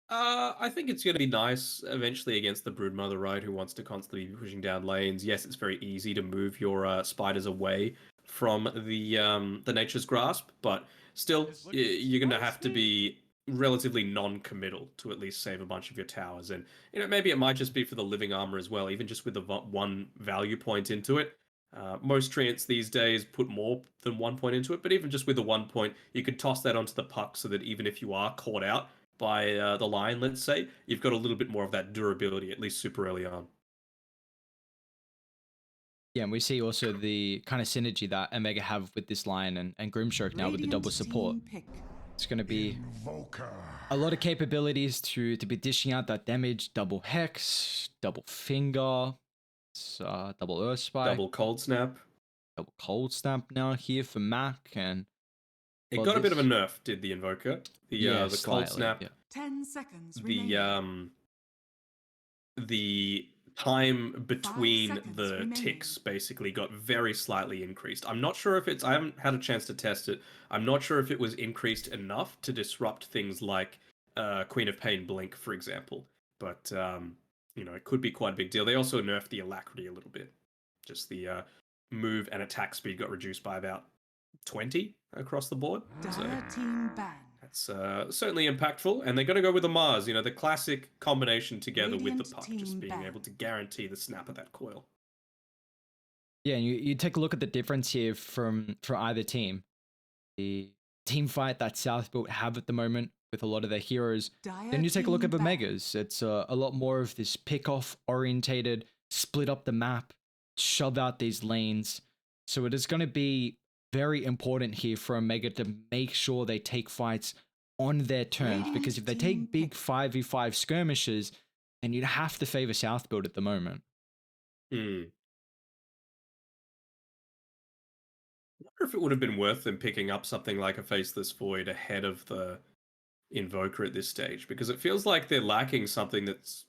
I think it's going to be nice eventually against the Broodmother, right? Who wants to constantly be pushing down lanes. Yes, it's very easy to move your spiders away from the Nature's Grasp, but still, you're going to have to be relatively non-committal to at least save a bunch of your towers. And maybe it might just be for the living armor as well, even just with the one value point into it. Most treants these days put more than 1 point into it, but even just with the 1 point, you could toss that onto the puck so that even if you are caught out by the line, let's say, you've got a little bit more of that durability, at least super early on. Yeah, and we see also the kind of synergy that Omega have with this line and Grimstroke now with the double support. It's going to be a lot of capabilities to be dishing out that damage. Double Hex, double Finger, double Earth Spike, Double Cold Snap. double Cold Snap now here for Mac. And It well, got a bit of a this, nerf, did the Invoker. yeah, The Cold slightly. Snap, Yeah. 10 seconds the remaining. the time between seconds the remaining. ticks basically got very slightly increased. I'm not sure if I haven't had a chance to test it. I'm not sure if it was increased enough to disrupt things like Queen of Pain Blink, for example. But it could be quite a big deal. They also nerfed the alacrity a little bit. Just the move and attack speed got reduced by about 20 across the board. Dire team ban. That's certainly impactful, and they're going to go with the Mars, the classic combination together with the Radiant puck, team just being ban. able to guarantee the snap of that coil. Yeah, and you take a look at the difference here from either team. The team fight that South Built have at the moment with a lot of their heroes. Dire Then you take a look team at ban. Omegas. It's a lot more of this pick-off orientated, split up the map, shove out these lanes. So it is going to be very important here for Omega to make sure they take fights on their terms. Because if they take big 5v5 skirmishes, then you'd have to favor South Build at the moment. I wonder if it would have been worth them picking up something like a Faceless Void ahead of the Invoker at this stage, because it feels like they're lacking something that's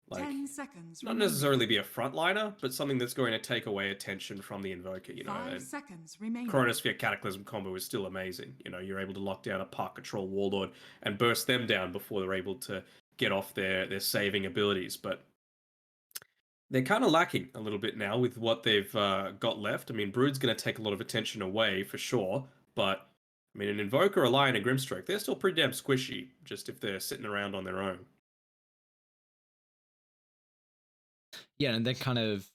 like 10 seconds not remaining. necessarily be a frontliner, but something that's going to take away attention from the Invoker. 5 seconds remaining. Chronosphere Cataclysm combo is still amazing. You're able to lock down a Park Control Warlord and burst them down before they're able to get off their saving abilities. But they're kind of lacking a little bit now with what they've got left. I mean, Brood's going to take a lot of attention away for sure, but I mean, an Invoker, a Lion, and Grimstroke, they're still pretty damn squishy, just if they're sitting around on their own. Yeah, and then kind of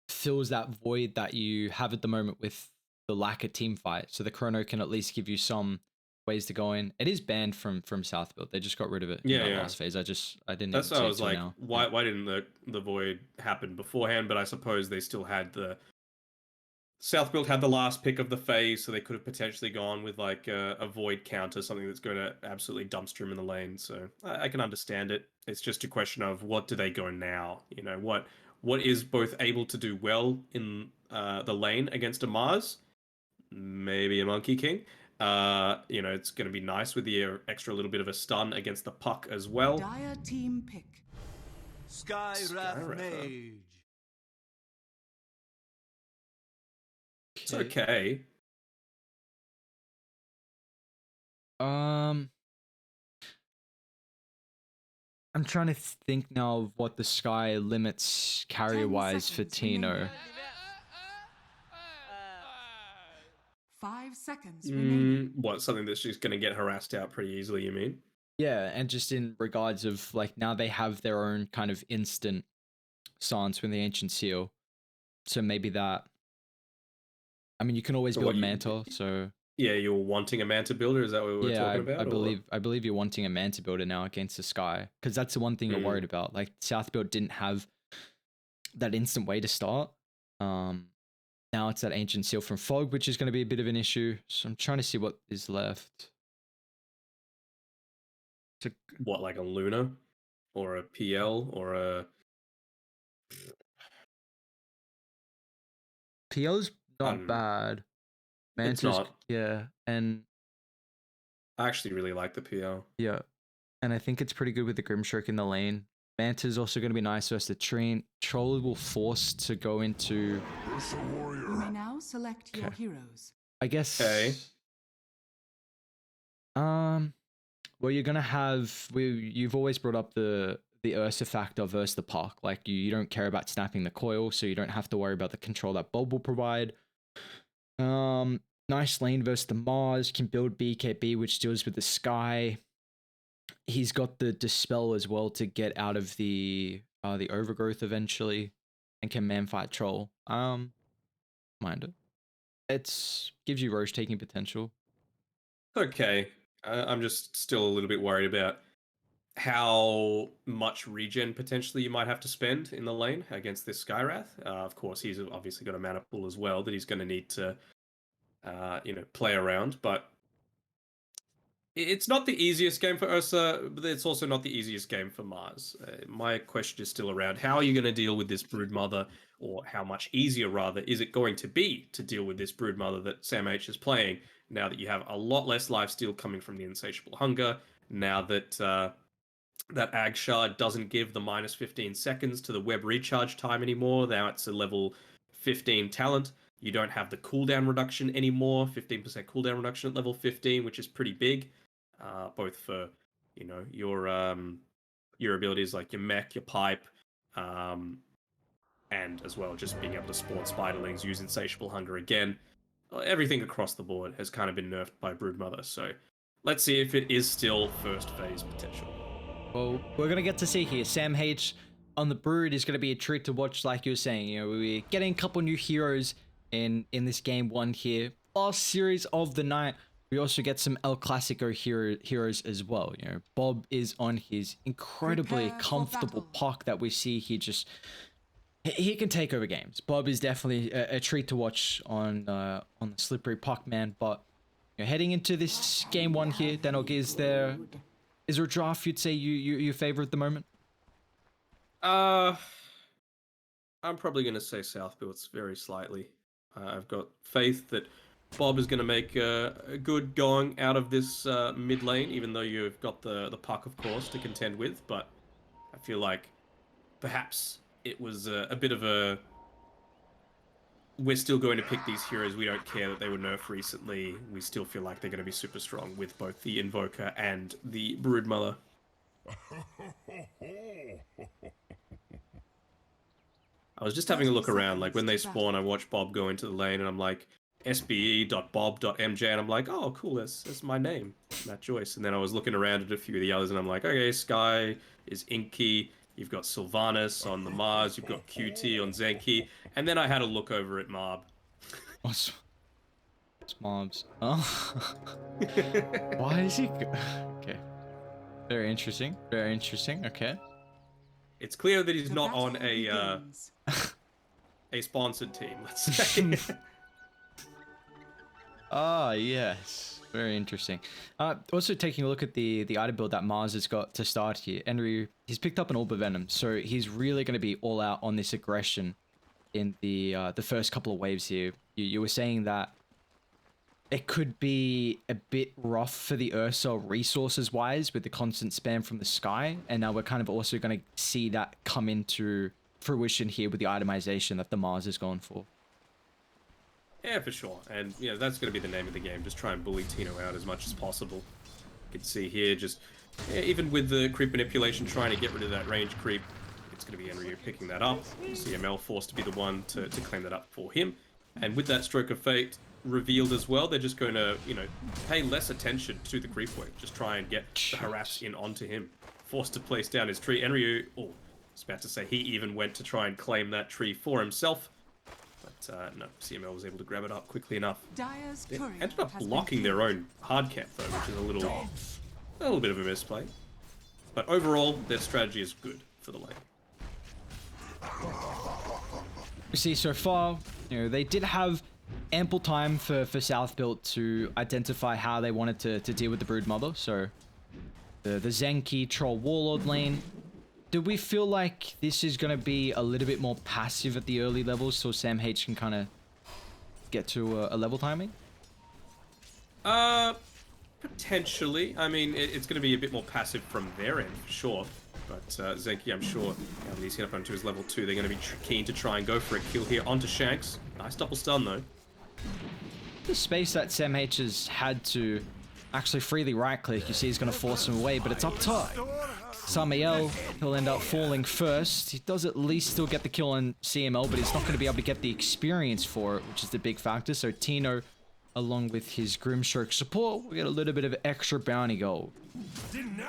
fills that void that you have at the moment with the lack of team fight. So the Chrono can at least give you some ways to go in. It is banned from South Build. They just got rid of it in that last phase. I didn't. That's even why I see was it like, now. why didn't the void happen beforehand? But I suppose they still had the South Build had the last pick of the phase, so they could have potentially gone with like a void counter, something that's going to absolutely dumpster him in the lane. So I can understand it. It's just a question of what do they go now? What is both able to do well in the lane against a Mars, maybe a Monkey King. It's going to be nice with the extra little bit of a stun against the puck as well. Dire team pick. Skywrath Mage. It's okay. I'm trying to think now of what the Sky limits carrier wise for Tino. 5 seconds remaining. What, something that's just going to get harassed out pretty easily, you mean? Yeah, and just in regards of like now they have their own kind of instant silence when the Ancient Seal. So maybe that. I mean, you can always build Manta, so. Yeah, you're wanting a Manta builder. Is that what we're talking about? I believe you're wanting a Manta builder now against the Sky, because that's the one thing you're worried about. Like South build didn't have that instant way to start. Now it's that Ancient Seal from Fog, which is going to be a bit of an issue. So I'm trying to see what is left. What, like a Luna, or a PL, or a PL's not bad. Manta's, it's not. Yeah, and I actually really like the PL. Yeah, and I think it's pretty good with the Grimstroke in the lane. Manta's also going to be nice versus the Train. Troll will force to go into. You may now select your heroes. I guess. Okay. Well, you're gonna have. You've always brought up the Ursa factor versus the Puck. Like you don't care about snapping the coil, so you don't have to worry about the control that Bob will provide. Nice lane versus the Mars, can build BKB, which deals with the Sky. He's got the Dispel as well to get out of the Overgrowth eventually, and can manfight Troll. Mind it. It's gives you Roche taking potential. Okay, I'm just still a little bit worried about how much regen potentially you might have to spend in the lane against this Skywrath. Of course, he's obviously got a mana pool as well that he's going to need to, play around. But it's not the easiest game for Ursa, but it's also not the easiest game for Mars. My question is still around how are you going to deal with this Broodmother, or how much easier, rather, is it going to be to deal with this Broodmother that Sam H is playing now that you have a lot less lifesteal coming from the Insatiable Hunger, now that that Ag Shard doesn't give the minus 15 seconds to the web recharge time anymore. Now it's a level 15 talent. You don't have the cooldown reduction anymore, 15% cooldown reduction at level 15, which is pretty big, both for your abilities like your mech, your pipe, and as well just being able to spawn spiderlings, use Insatiable Hunger again. Everything across the board has kind of been nerfed by Broodmother, so let's see if it is still first phase potential. Well, we're gonna get to see here. Sam H on the Brood is gonna be a treat to watch, like you were saying. You know, we're getting a couple new heroes in this game one here. Last series of the night, we also get some El Clasico heroes as well. You know, Bob is on his incredibly Prepare for comfortable battle. puck that we see here. He can take over games. Bob is definitely a treat to watch on the slippery puck, man. But you know, heading into this game one here, Danog, is there a draft you'd say you favor at the moment? I'm probably going to say South Builds very slightly. I've got faith that Bob is going to make a good going out of this mid lane, even though you've got the puck, of course, to contend with. But I feel like perhaps it was a bit of a... We're still going to pick these heroes. We don't care that they were nerfed recently. We still feel like they're going to be super strong with both the Invoker and the Broodmother. I was just having a look around, like when they spawn, I watch Bob go into the lane and I'm like, sbe.bob.mj, and I'm like, oh, cool, that's my name, Matt Joyce. And then I was looking around at a few of the others and I'm like, okay, Sky is Inky, you've got Sylvanas on the Mars, you've got QT on Zenki, and then I had a look over at Marb. What's Mobs? Oh. Why is he... Okay. Very interesting. Very interesting. Okay. It's clear that he's The not on battle begins. a sponsored team, let's say. Ah, yes. Very interesting. Also taking a look at the item build that Mars has got to start here. Henry, he's picked up an Orb of Venom, so he's really going to be all out on this aggression in the first couple of waves here. You were saying that it could be a bit rough for the Ursa resources wise with the constant spam from the Sky, and now we're kind of also going to see that come into fruition here with the itemization that the Mars is going for. Yeah, for sure. And, that's going to be the name of the game. Just try and bully Tino out as much as possible. You can see here, even with the creep manipulation, trying to get rid of that range creep, it's going to be Enryu picking that up. CML forced to be the one to claim that up for him. And with that Stroke of Fate revealed as well, they're just going to, pay less attention to the creep wave. Just try and get the harass in onto him. Forced to place down his tree. Enryu, I was about to say, he even went to try and claim that tree for himself. But no, CML was able to grab it up quickly enough. Dyer's They courier ended up has been blocking their killed. own hard cap though, which is a little bit of a misplay. But overall, their strategy is good for the lane. We see so far, they did have ample time for South Built to identify how they wanted to deal with the Broodmother. So the Zenki Troll Warlord lane. Do we feel like this is going to be a little bit more passive at the early levels so Sam H can kind of get to a level timing? Potentially. I mean, it's going to be a bit more passive from their end, for sure. But Zenki, I'm sure, now that he's hit up onto his level 2, they're going to be keen to try and go for a kill here onto Shanks. Nice double stun, though. The space that Sam H has had to actually freely right click. You see he's going to force him away, but it's up top. Samael, he'll end up falling first. He does at least still get the kill on CML, but he's not going to be able to get the experience for it, which is the big factor. So Tino, along with his Grimstroke support, we get a little bit of extra bounty gold. Denied.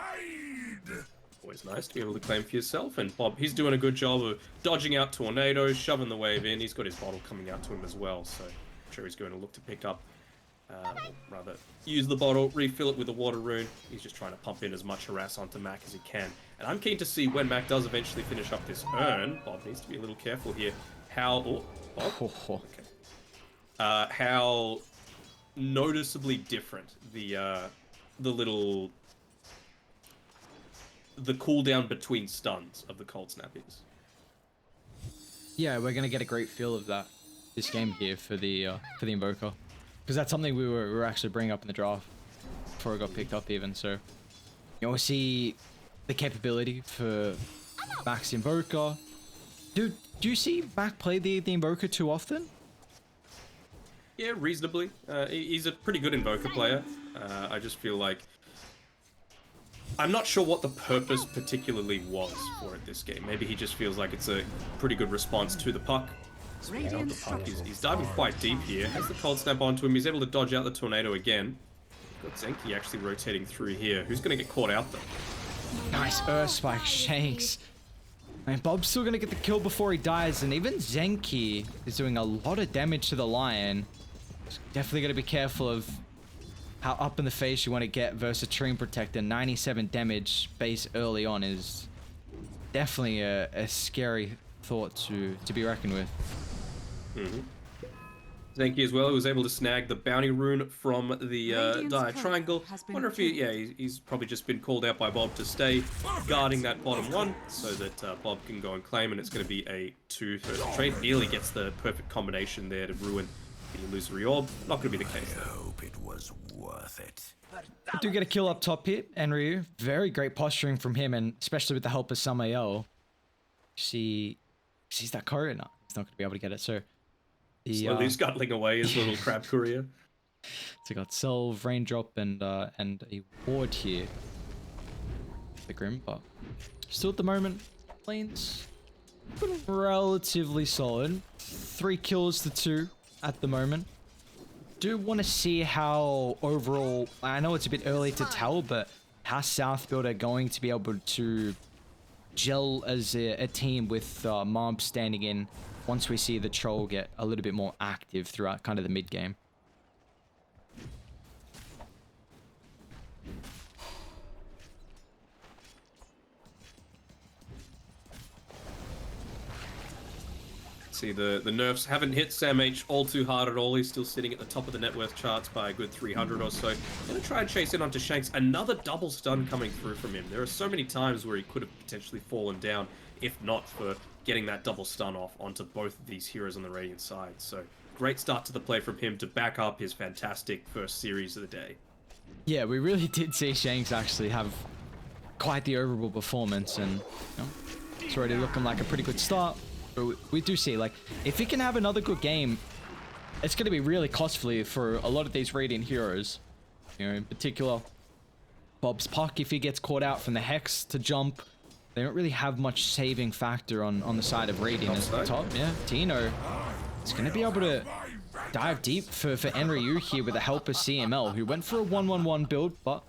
Always nice to be able to claim for yourself. And Bob, he's doing a good job of dodging out tornadoes, shoving the wave in. He's got his bottle coming out to him as well, so I'm sure he's going to look to pick up, rather use the bottle, refill it with a water rune. He's just trying to pump in as much harass onto Mac as he can. And I'm keen to see when Mac does eventually finish up this urn. Bob needs to be a little careful here. How, Bob? Okay. How noticeably different the cooldown between stuns of the cold snap is. Yeah, we're gonna get a great feel of that this game here for the Invoker, because that's something we were actually bringing up in the draft before it got picked up even. So we'll see the capability for Mac's Invoker. Do you see Mac play the Invoker too often? Yeah, reasonably. He's a pretty good Invoker player. I just feel like I'm not sure what the purpose particularly was for it this game. Maybe he just feels like it's a pretty good response to the puck. The puck he's diving quite deep here. Has the cold snap onto him. He's able to dodge out the tornado again. Got Zenki actually rotating through here. Who's going to get caught out though? Nice Earth Spike Shanks. And Bob's still going to get the kill before he dies. And even Zenki is doing a lot of damage to the Lion. Definitely got to be careful of how up in the face you want to get versus Treant Protector. 97 damage base early on is definitely a scary thought to be reckoned with. Zenki as well, who was able to snag the bounty rune from the dire triangle. Wonder if he's probably just been called out by Bob to stay guarding that bottom one so that Bob can go and claim, and it's going to be a 2 first trade. Nearly gets the perfect combination there to ruin the illusory orb. Not going to be the case though. I hope it was worth it. We do get a kill up top here, Enryu. Very great posturing from him, and especially with the help of Samael. Sees that courier? No, he's not going to be able to get it. So slowly scuttling away his little crab courier. So got Selve, Raindrop, and a ward here. The Grim, but still at the moment, lanes relatively solid. 3 kills to 2 at the moment. Do want to see how overall, I know it's a bit early to tell, but how Southbuild are going to be able to gel as a team with Mob standing in once we see the Troll get a little bit more active throughout kind of the mid game. See, the nerfs haven't hit Sam H all too hard at all. He's still sitting at the top of the net worth charts by a good 300 or so. Gonna try and chase in onto Shanks. Another double stun coming through from him. There are so many times where he could have potentially fallen down if not for getting that double stun off onto both of these heroes on the Radiant side. So great start to the play from him to back up his fantastic first series of the day. Yeah, we really did see Shanks actually have quite the overall performance, and it's already looking like a pretty good start. But we do see, like, if he can have another good game, it's going to be really costly for a lot of these Radiant heroes. In particular, Bob's Puck, if he gets caught out from the Hex to jump, they don't really have much saving factor on the side of Radiant as the top. Yeah, Tino is going to be able to dive deep for Enryu here with the help of CML, who went for a 1-1-1 build, but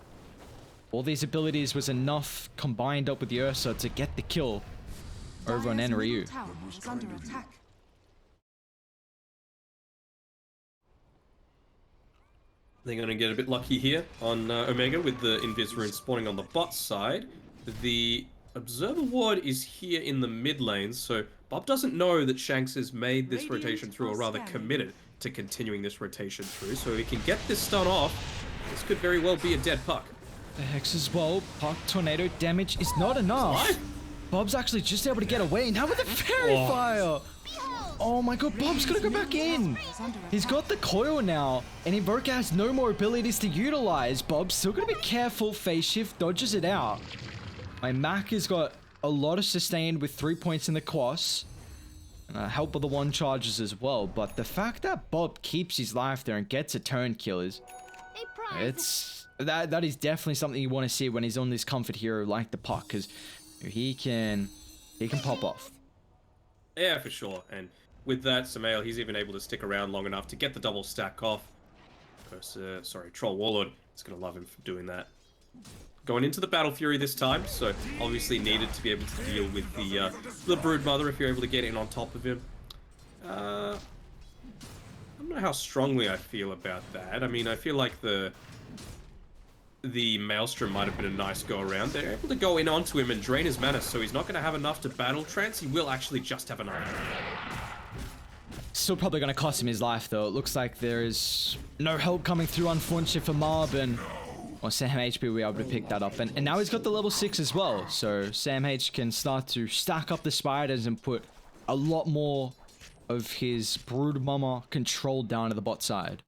all these abilities was enough combined up with the Ursa to get the kill over on Enryu. They're going to get a bit lucky here on Omega with the Invis rune spawning on the bot side. The Observer Ward is here in the mid lane, so Bob doesn't know that Shanks has made this rotation through, or rather committed to continuing this rotation through, so he can get this stun off. This could very well be a dead puck. The Hex as well. Puck tornado damage is not enough. Bob's actually just able to get away. Now with the Fairy Fire. Oh my god, Bob's gonna go back in. He's got the coil now, and Invoker has no more abilities to utilize. Bob's still gonna be careful. Phase shift dodges it out. My Mac has got a lot of sustain with 3 points in the cross. And help of the 1 charges as well. But the fact that Bob keeps his life there and gets a turn kill is... It's that is definitely something you want to see when he's on this comfort hero like the Puck, because he can pop off. Yeah, for sure. And with that, Samael, he's even able to stick around long enough to get the double stack off. Troll Warlord is going to love him for doing that. Going into the Battle Fury this time, so obviously needed to be able to deal with the Brood Mother if you're able to get in on top of him. I don't know how strongly I feel about that. I mean, I feel like the Maelstrom might have been a nice go around. They're able to go in onto him and drain his mana, so he's not going to have enough to battle trance. He will actually just have enough. Still probably going to cost him his life, though. It looks like there is no help coming through, unfortunately, for Marb, and Sam H will be able to pick that up. And now he's got the level 6 as well, so Sam H can start to stack up the spiders and put a lot more of his Brood Mama control down to the bot side.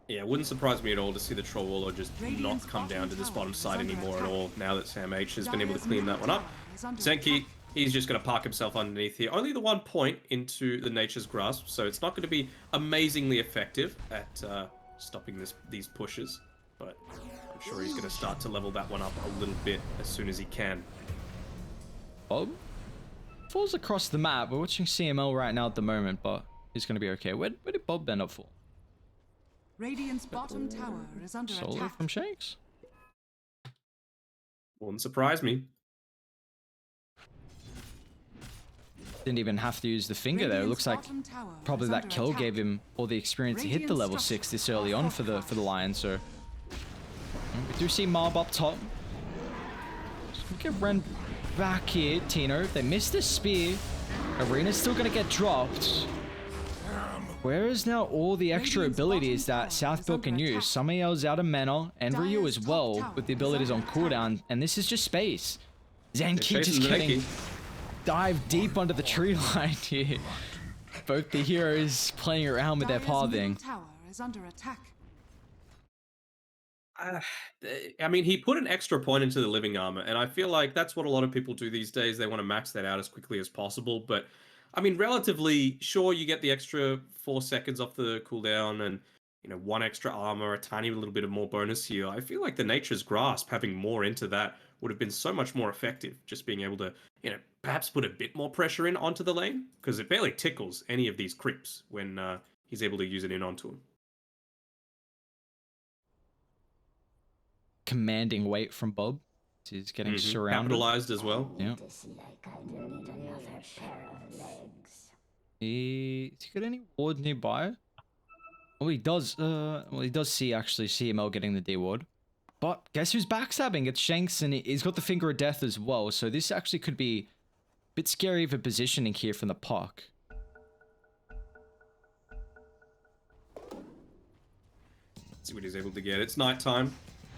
Yeah, it wouldn't surprise me at all to see the Troll Warlord just not come down to this bottom side anymore at all, now that Sam H has been able to clean that one up. Zenki, he's just going to park himself underneath here. Only the 1 point into the Nature's Grasp, so it's not going to be amazingly effective at stopping these pushes, but I'm sure he's going to start to level that one up a little bit as soon as he can. Bob falls across the map. We're watching CML right now at the moment, but he's going to be okay. Where did Bob end up for? Radiant's bottom tower is under Solo attack. from Shanks? Wouldn't surprise me. Didn't even have to use the finger there. It looks like probably that kill gave him all the experience to hit the level 6 this early on for the Lions. So we do see Marb up top. Just get Ren back here. Tino, they missed the spear. Arena's still gonna get dropped. Where is now all the extra abilities that Southbill can use? Samael's out of mana, and Ryu as well, with the abilities on cooldown, and this is just space. Zenki just getting dive deep under the tree line here. Both the heroes playing around with their pathing. Tower is under attack. I mean, he put an extra point into the living armor, and I feel like that's what a lot of people do these days. They want to max that out as quickly as possible, but I mean, relatively, sure, you get the extra 4 seconds off the cooldown and, 1 extra armor, a tiny little bit of more bonus here. I feel like the Nature's Grasp, having more into that, would have been so much more effective. Just being able to, perhaps put a bit more pressure in onto the lane, because it barely tickles any of these creeps when he's able to use it in onto him. Commanding weight from Bob. He's getting surrounded. Capitalized as well. Yeah. He got any ward nearby? Well, he does. He does see actually CML getting the D ward. But guess who's backstabbing? It's Shanks, and he's got the Finger of Death as well. So this actually could be a bit scary for positioning here from the Puck. Let's see what he's able to get. It's nighttime.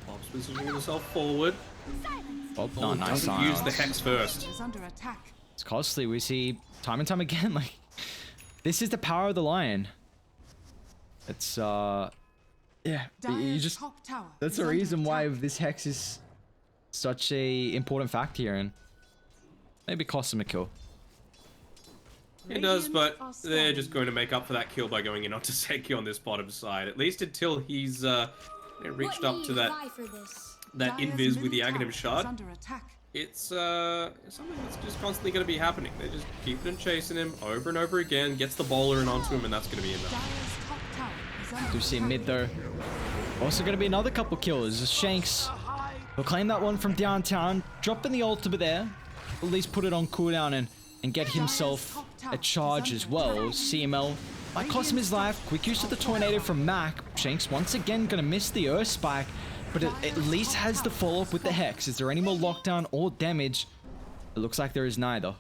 Bob's positioning himself forward. Bob, nice doesn't use the Hex first. Is under attack. It's costly. We see time and time again, like, this is the power of the Lion. It's, yeah, you just, that's the reason why this Hex is such a important fact here, and maybe cost him a kill. It does, but they're just going to make up for that kill by going in onto Seki on this bottom side, at least until he's reached up to that invis with the Aghanim Shard. It's something that's just constantly going to be happening. They're just keeping and chasing him over and over again, gets the bowler and onto him, and that's going to be enough. Do see mid though. Also going to be another couple kills. Shanks will claim that one from downtown, dropping the ultimate there. At least put it on cooldown and get himself a charge as well. CML might cost him his life. Quick use of the tornado from Mac. Shanks once again going to miss the Earth Spike, but it at least has the follow-up with the Hex. Is there any more lockdown or damage? It looks like there is neither.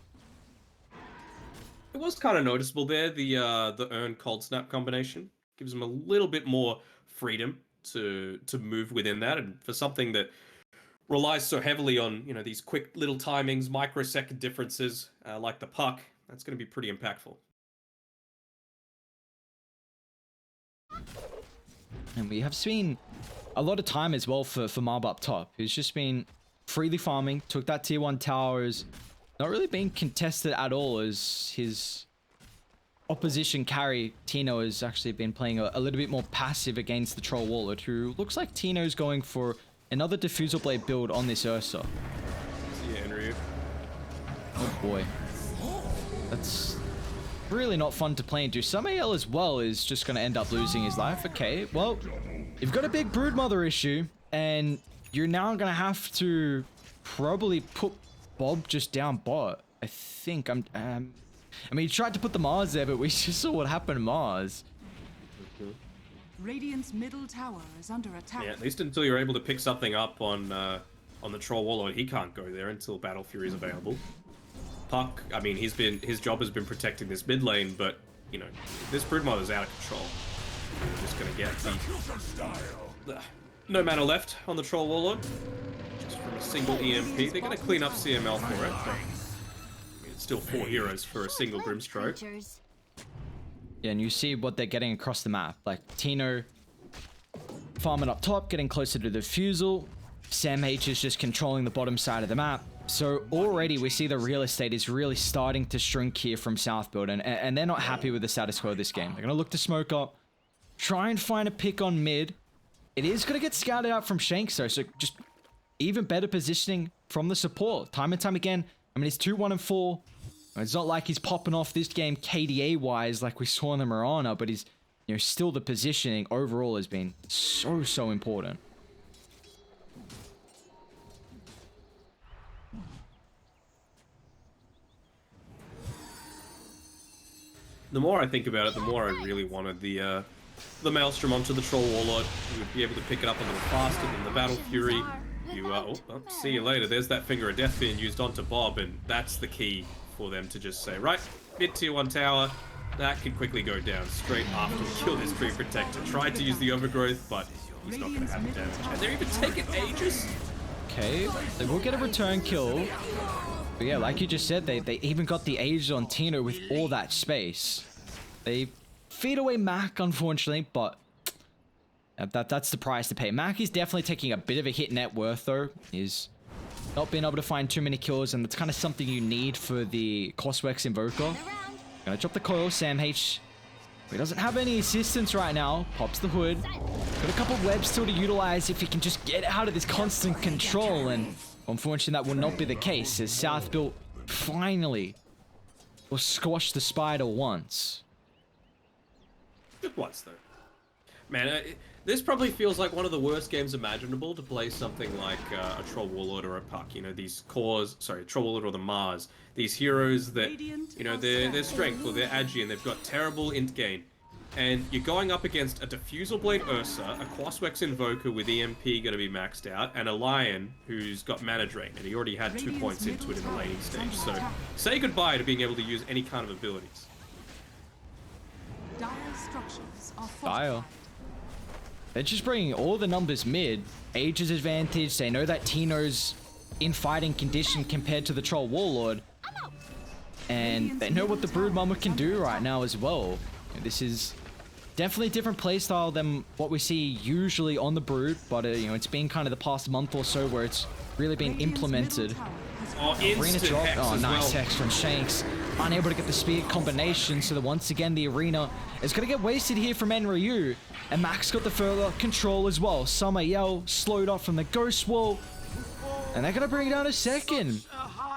It was kind of noticeable there, the Earn Cold Snap combination. Gives him a little bit more freedom to move within that, and for something that relies so heavily on, these quick little timings, microsecond differences, like the Puck, that's going to be pretty impactful. And we have seen a lot of time as well for Marb up top, who's just been freely farming, took that tier 1 tower, is not really being contested at all as his opposition carry, Tino, has actually been playing a little bit more passive against the Troll Warlord, who looks like Tino's going for another Diffusal Blade build on this Ursa. See you, Henry. Oh boy. That's really not fun to play into. Samael as well is just going to end up losing his life. Okay, well, you've got a big Broodmother issue, and you're now going to have to probably put Bob just down bot. I think I mean, he tried to put the Mars there, but we just saw what happened to Mars. Radiant's middle tower is under attack. Yeah, at least until you're able to pick something up on the Troll Warlord, he can't go there until Battle Fury is available. Puck, I mean, his job has been protecting this mid lane, but you know, this Broodmother's out of control. We're just gonna get no mana left on the Troll Warlord, just from a single EMP. They're gonna clean up CML for it. But, I mean, it's still 4 heroes for a single Grimstroke. Yeah, and you see what they're getting across the map. Like Tino farming up top, getting closer to the Fusel. Sam H is just controlling the bottom side of the map. So already we see the real estate is really starting to shrink here from South Build, and they're not happy with the status quo of this game. They're going to look to smoke up, try and find a pick on mid. It is going to get scouted out from Shanks though, so just even better positioning from the support. Time and time again, I mean, it's 2-1 and 4. It's not like he's popping off this game KDA-wise like we saw in the Mirana, but he's, you know, still the positioning overall has been so important. The more I think about it, the more I really wanted the Maelstrom onto the Troll Warlord. You would be able to pick it up a little faster than the Battle Fury. See you later. There's that Finger of Death being used onto Bob, and that's the key for them to just say, right, mid tier 1 tower, that can quickly go down straight after we kill this Tree Protector. Tried to use the Overgrowth, but he's not going to have the damage. And they're even taking ages. Okay, they will get a return kill. But yeah, like you just said, they even got the Aegis on Tino with all that space. They feed away Mac, unfortunately, but that's the price to pay. Mac is definitely taking a bit of a hit net worth, though. He's not being able to find too many kills, and that's kind of something you need for the Coswex Invoker. Gonna drop the coil, Sam H. He doesn't have any assistance right now. Pops the hood. Got a couple webs still to utilize if he can just get out of this constant control, and unfortunately, that will not be the case, as South Built finally will squash the spider once. Just once, though. Man, this probably feels like one of the worst games imaginable to play something like a Troll Warlord or a Puck. You know, these cores, sorry, Troll Warlord or the Mars. These heroes that, you know, they're strength or they're agi and they've got terrible int gain. And you're going up against a Diffusal Blade Ursa, a Quaswex Invoker with EMP going to be maxed out, and a Lion who's got mana drain, and he already had 2 points into it in the laning stage. So say goodbye to being able to use any kind of abilities. Dire structures are Dire. fortified. They're just bringing all the numbers mid. Aegis advantage. They know that Tino's in fighting condition compared to the Troll Warlord. And they know what the Broodmother can do right now as well. This is definitely a different playstyle than what we see usually on the Brood, but you know, it's been kind of the past month or so where it's really been implemented. Oh, Arena instant drop. hex Oh, as nice well. hex from Shanks. Unable to get the speed combination, so that once again the arena is going to get wasted here from Enryu. And Max got the further control as well. Samael slowed up from the Ghost Wall. And they're going to bring it down a second.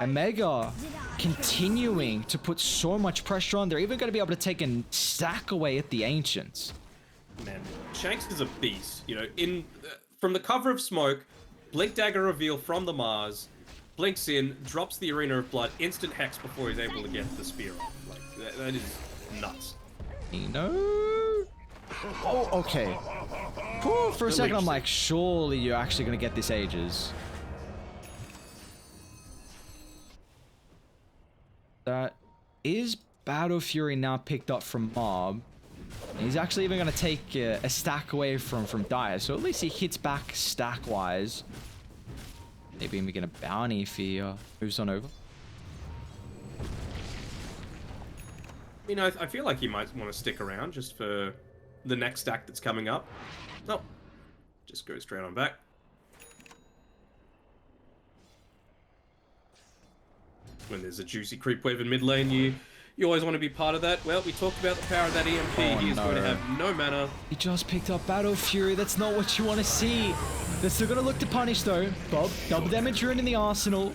And Mega continuing to put so much pressure on. They're even going to be able to take a stack away at the Ancients. Man, Shanks is a beast. You know, from the cover of smoke, Blink Dagger reveal from the Mars, blinks in, drops the Arena of Blood, instant hex before he's able to get the spear off. Like, that is nuts. Tino? Oh, okay. Whew, for a second, I'm like, surely you're actually going to get this Aegis. That is Battle Fury now picked up from Mob. He's actually even going to take a stack away from Dire, so at least he hits back stack-wise. Maybe even get a bounty if he moves on over. You know, I feel like he might want to stick around just for the next stack that's coming up. No, just go straight on back. When there's a juicy creep wave in mid lane, you You always want to be part of that. Well, we talked about the power of that EMP. Oh, He is going to no. have no mana. He just picked up Battle Fury. That's not what you want to see. They're still going to look to punish, though. Bob, double damage rune in the arsenal.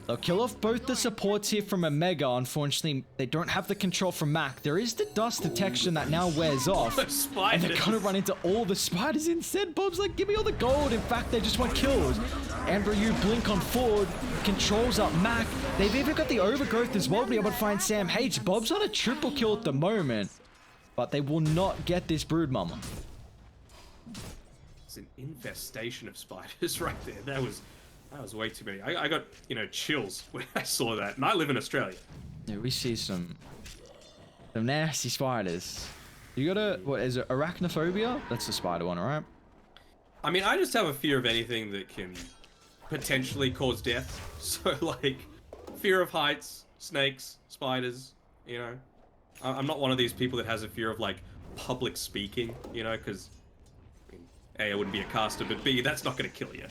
They'll kill off both the supports here from Omega. Unfortunately, they don't have the control from Mac. There is the dust detection that now wears off. And Spiders. they're gonna run into all the spiders instead. Bob's like, give me all the gold. In fact, they just want kills. And Ryu blink on forward, controls up Mac. They've even got the overgrowth as well to be able to find Sam H. Bob's on a triple kill at the moment, but they will not get this Brood Mama. It's an infestation of spiders right there. That was way too many. I got, chills when I saw that. And I live in Australia. Yeah, we see some nasty spiders. You got a, what is it, arachnophobia? That's the spider one, alright? I mean, I just have a fear of anything that can potentially cause death. So, like, fear of heights, snakes, spiders, I'm not one of these people that has a fear of, like, public speaking, because, A, I wouldn't be a caster, but B, that's not going to kill you,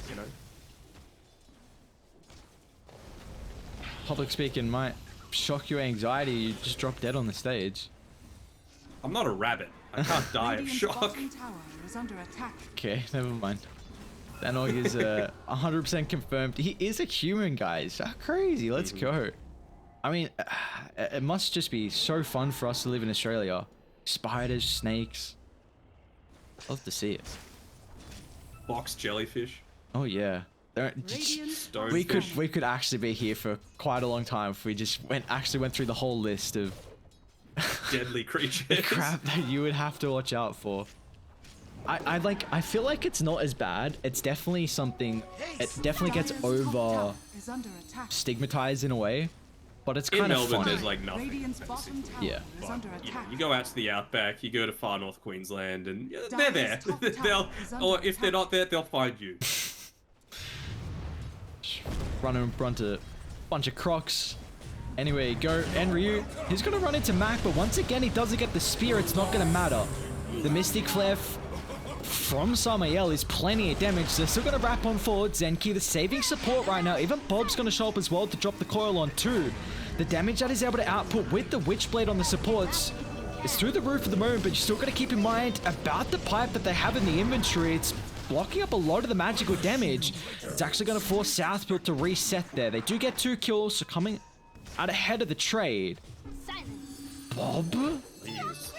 Public speaking might shock your anxiety. You just drop dead on the stage. I'm not a rabbit. I can't die of Radiant's shock. bottom tower is under attack. Okay, never mind. Danog is 100% confirmed. He is a human, guys. How crazy. Let's go. I mean, it must just be so fun for us to live in Australia. Spiders, snakes. Love to see it. Box jellyfish. Oh, yeah. Radiant We could actually be here for quite a long time if we just went through the whole list of Deadly creatures. crap that you would have to watch out for. I feel like it's not as bad. It's definitely something. It definitely gets Dire's top over tower is under attack. stigmatized in a way, but it's In kind of Melbourne, fun. there's like nothing. Radiant's fancy. bottom tower Yeah. is under attack. You go out to the outback, you go to far north Queensland, and they're Dire's there. top tower They'll, is under or if they're attack. not there, they'll find you. Running in front of a bunch of crocs. Anyway, go and Ryu. He's gonna run into Mac, but once again he doesn't get the spear. It's not gonna matter. The Mystic Flare from Samael is plenty of damage. They're still gonna wrap on forward. Zenki, the saving support right now. Even Bob's gonna show up as well to drop the coil on too. The damage that he's able to output with the Witchblade on the supports is through the roof at the moment, but you still gotta keep in mind about the pipe that they have in the inventory. It's blocking up a lot of the magical damage. It's actually gonna force Southfield to reset there. They do get 2 kills, so coming out ahead of the trade. Bob? He is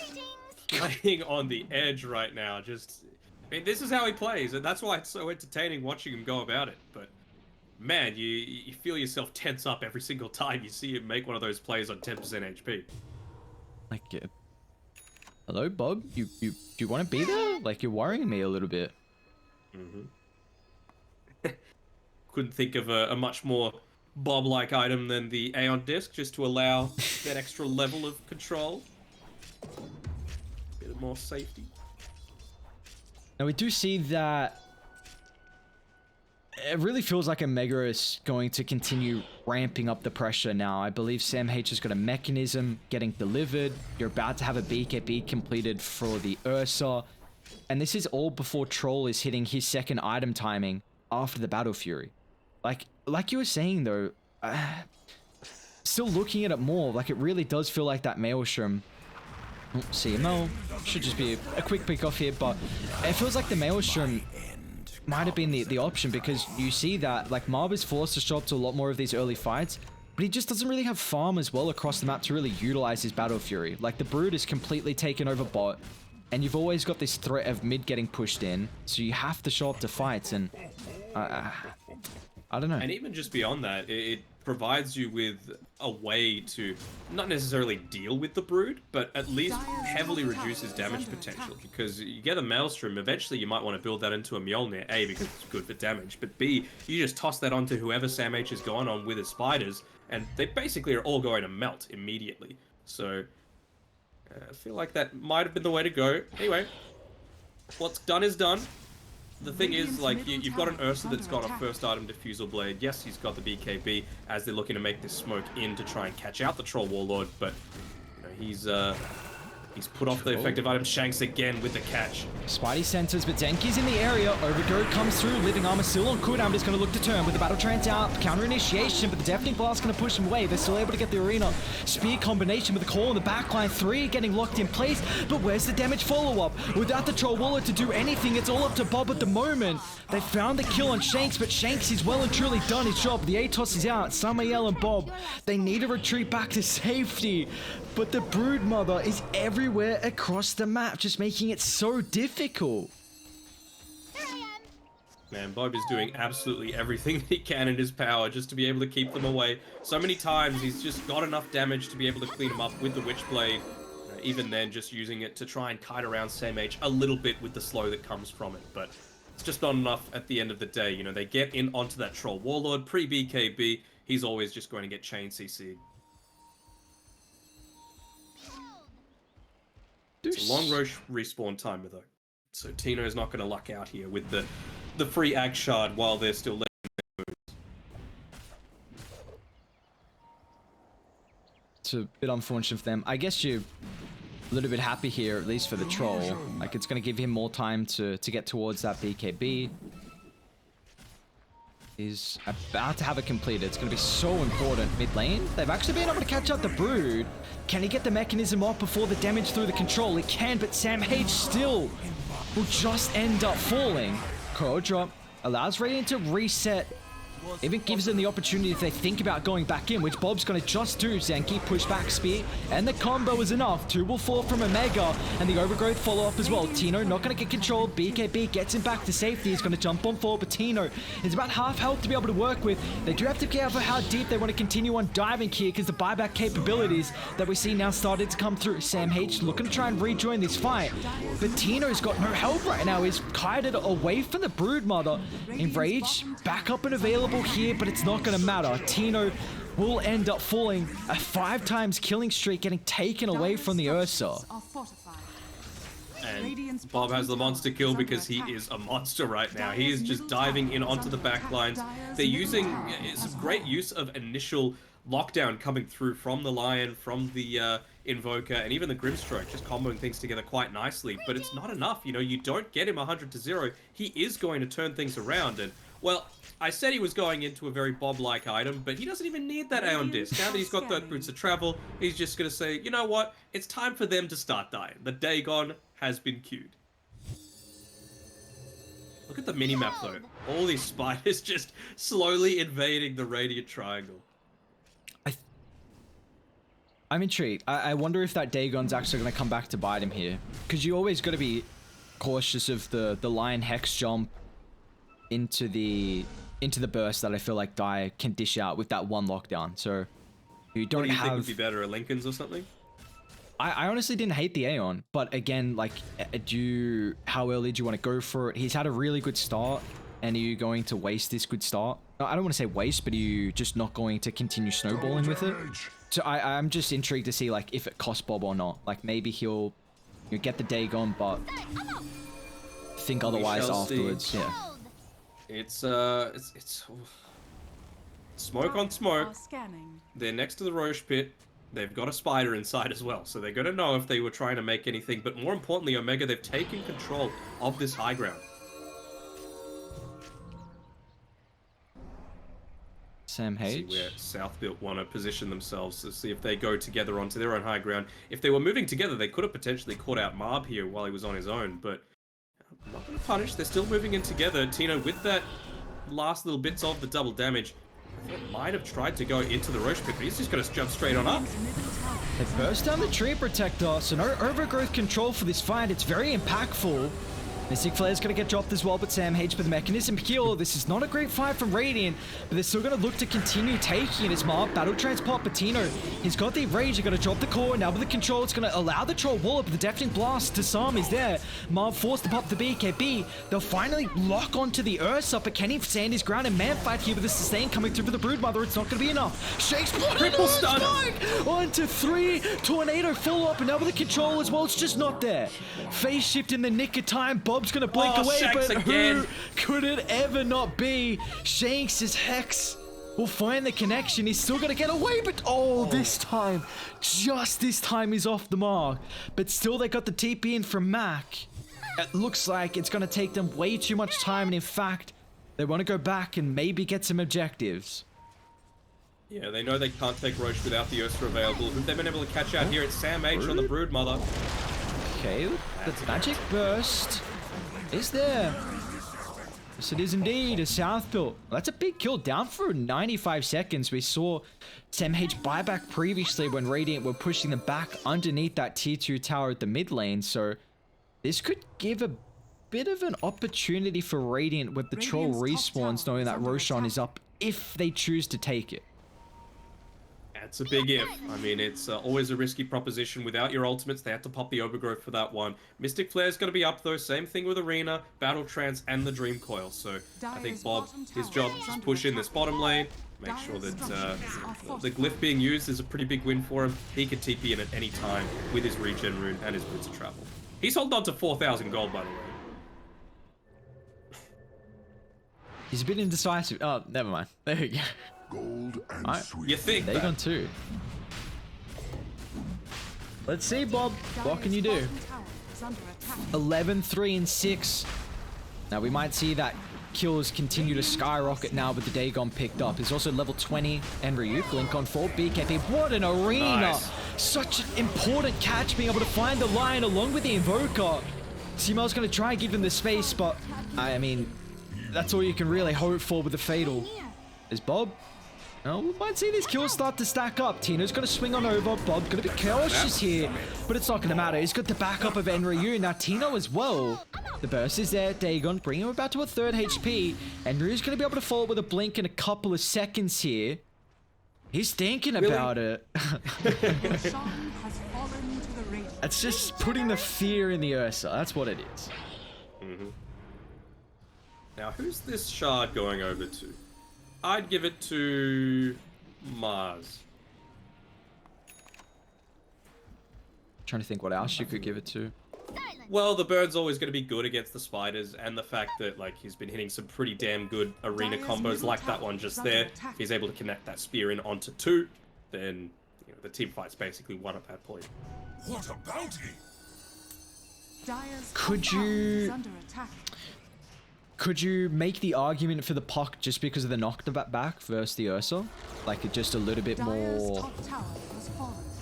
playing on the edge right now. This is how he plays, and that's why it's so entertaining watching him go about it. But man, you feel yourself tense up every single time you see him make one of those plays on 10% HP. Like, hello, Bob? You want to be there? Like, you're worrying me a little bit. Couldn't think of a much more Bob-like item than the Aeon Disc, just to allow that extra level of control. Bit more safety. Now, we do see that it really feels like Omega is going to continue ramping up the pressure now. I believe Sam H has got a mechanism getting delivered. You're about to have a BKB completed for the Ursa. And this is all before Troll is hitting his second item timing after the Battle Fury. Like you were saying, though, still looking at it more, like it really does feel like that Maelstrom. Oh, CML should just be a quick pick off here, but it feels like the Maelstrom might have been the option, because you see that like Marv is forced to show up to a lot more of these early fights, but he just doesn't really have farm as well across the map to really utilize his Battle Fury. Like the Brood is completely taken over bot, and you've always got this threat of mid getting pushed in, so you have to show up to fights, and I don't know. And even just beyond that, it provides you with a way to not necessarily deal with the Brood, but at least heavily reduce his damage potential. Because you get a Maelstrom, eventually you might want to build that into a Mjolnir, A, because it's good for damage, but B, you just toss that onto whoever Sam H has gone on with his spiders, and they basically are all going to melt immediately. So, I feel like that might have been the way to go. Anyway, what's done is done. The thing is, like, you've got an Ursa that's got a first item Diffusal Blade. Yes, he's got the BKB as they're looking to make this smoke in to try and catch out the Troll Warlord, but he's He's put off the effective item. Shanks again with the catch. Spidey centers, but Zenki's in the area. Overgrowth comes through. Living Armor still on cooldown, but it's going to look to turn with the Battle Trance out. Counter initiation, but the Deafening Blast going to push him away. They're still able to get the arena. Spear combination with the call in the backline. 3 getting locked in place, but where's the damage follow-up? Without the Troll Waller to do anything, it's all up to Bob at the moment. They found the kill on Shanks, but Shanks is well and truly done his job. The ATOS is out. Samael and Bob, they need to retreat back to safety. But the Broodmother is everywhere across the map, just making it so difficult. Man, Bob is doing absolutely everything he can in his power just to be able to keep them away. So many times he's just got enough damage to be able to clean them up with the Witchblade. Even then, just using it to try and kite around Sam H a little bit with the slow that comes from it. But it's just not enough at the end of the day. You know, they get in onto that Troll Warlord, pre-BKB, he's always just going to get chain CC'd. It's a long Roche respawn timer though, so Tino's not going to luck out here with the free Ag Shard while they're still letting their moves. It's a bit unfortunate for them. I guess you're a little bit happy here, at least for the Troll. Like, it's going to give him more time to get towards that BKB. He's about to have it completed. It's going to be so important mid lane. They've actually been able to catch up the Brood. Can he get the mechanism off before the damage through the control? He can, but Sam H still will just end up falling. Coil drop allows Radiant to reset. Even gives them the opportunity if they think about going back in, which Bob's going to just do. Zenki push back spear, and the combo is enough. 2 will fall from Omega, and the Overgrowth follow up as well. Tino not going to get control. BKB gets him back to safety. He's going to jump on forward, but Tino is about half health to be able to work with. They do have to be careful how deep they want to continue on diving here, because the buyback capabilities that we see now started to come through. Sam H looking to try and rejoin this fight, but Tino's got no health right now. He's kited away from the Broodmother. Enrage, back up and available here, but it's not going to matter. Tino will end up falling. A 5 times killing streak getting taken away from the Ursa. And Bob has the monster kill because he is a monster right now. He is just diving in onto the back lines. They're using some great use of initial lockdown coming through from the Lion, from the Invoker, and even the Grimstroke, just comboing things together quite nicely. But it's not enough. You know, you don't get him 100-0. He is going to turn things around. And, well, I said he was going into a very Bob-like item, but he doesn't even need that Aeon Disc. Now that he's got the Boots of Travel, he's just going to say, you know what? It's time for them to start dying. The Dagon has been queued. Look at the minimap, though. All these spiders just slowly invading the Radiant Triangle. I'm intrigued. I wonder if that Dagon's actually going to come back to bite him here. Because you always got to be cautious of the Lion Hex jump into the burst that I feel like Dire can dish out with that one lockdown. So you don't what do you have... think would be better, a Lincoln's or something? I honestly didn't hate the Aeon, but again, like, how early do you want to go for it? He's had a really good start, and are you going to waste this good start? I don't want to say waste, but are you just not going to continue snowballing with it? So I'm just intrigued to see, like, if it costs Bob or not. Like, maybe he'll get the Dagon, but think otherwise afterwards. See. Yeah. It's smoke on smoke. They're next to the Roche pit. They've got a spider inside as well, so they're going to know if they were trying to make anything. But more importantly, Omega, they've taken control of this high ground. Sam H. See where Southbuilt want to position themselves to see if they go together onto their own high ground. If they were moving together, they could have potentially caught out Marb here while he was on his own, but not going to punish. They're still moving in together. Tino, with that last little bits of the double damage, might have tried to go into the Roche pit, but he's just going to jump straight on up. They burst down the tree protector, so no overgrowth control for this fight. It's very impactful. Mystic Flare's going to get dropped as well, but Sam H with the mechanism kill. This is not a great fight from Radiant, but they're still going to look to continue taking it. It's Marb, Battle Transport, Patino. He's got the Rage, they're going to drop the core. Now with the control, it's going to allow the Troll Wallop, but the Deafening Blast to Sam is there. Marb forced to pop the BKB. They'll finally lock onto the Ursa, but can he stand his ground and man fight here with the sustain coming through for the Broodmother? It's not going to be enough. Shakespeare triple stun on to 3. Tornado follow up, and now with the control as well, it's just not there. Phase shift in the nick of time. Bob's going to blink away, Shanks but again. who could it ever not be? Shanks' Hex will find the connection. He's still gonna get away, but this time, just this time, he's off the mark. But still, they got the TP in from Mac. It looks like it's gonna take them way too much time, and in fact, they want to go back and maybe get some objectives. Yeah, they know they can't take Roche without the Ursa available. Who they've been able to catch out here? It's Sam H on the Broodmother. Okay, the magic burst is there. Yes, it is indeed a South build. That's a big kill, down for 95 seconds. We saw Sam H buyback previously when Radiant were pushing them back underneath that tier 2 tower at the mid lane. So this could give a bit of an opportunity for Radiant with the troll respawns, knowing that Roshan is up if they choose to take it. That's a big if. I mean, it's always a risky proposition. Without your ultimates, they had to pop the Overgrowth for that one. Mystic Flare's going to be up, though. Same thing with Arena, Battle Trance, and the Dream Coil. So I think Bob, his job is push in this bottom lane, make sure that the Glyph being used is a pretty big win for him. He can TP in at any time with his regen rune and his boots of travel. He's holding on to 4,000 gold, by the way. He's a bit indecisive. Oh, never mind. There we go. Gold and sweet. You think They're gone too. Let's see, Bob. What can you do? 11, 3, and 6. Now we might see that kills continue to skyrocket now with the Dagon picked up. There's also level 20 and Ryuk. Blink on 4. BKB. What an arena! Nice. Such an important catch, being able to find the line along with the Invoker. Simel's going to try and give them the space, but I mean, that's all you can really hope for with the Fatal. Is Bob? Oh, we might see these kills start to stack up. Tino's going to swing on over. Bob's going to be cautious here, but it's not going to matter. He's got the backup of Enryu. Now Tino as well. The burst is there. Dagon bringing him about to a 3rd HP. Enryu's going to be able to fall with a blink in a couple of seconds here. He's thinking about it. That's just putting the fear in the Ursa. That's what it is. Mm-hmm. Now, who's this shard going over to? I'd give it to Mars. Trying to think what else you could give it to. Well, the bird's always going to be good against the spiders, and the fact that like he's been hitting some pretty damn good arena combos like that one just there. If he's able to connect that spear in onto 2, then the team fight's basically won at that point. What a bounty! Could you make the argument for the Puck just because of the knockback versus the Ursa? Like just a little bit more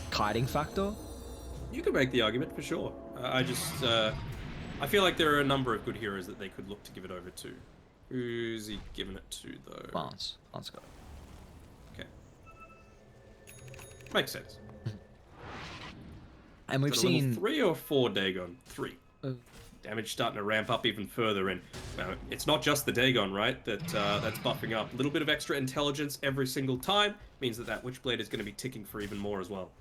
kiting factor? You could make the argument for sure. I feel like there are a number of good heroes that they could look to give it over to. Who's he giving it to though? Lance got it. Okay. Makes sense. And we've seen seen 3 or 4 Dagon. 3. Damage starting to ramp up even further, and it's not just the Dagon, right? That's buffing up. A little bit of extra intelligence every single time means that Witchblade is going to be ticking for even more as well.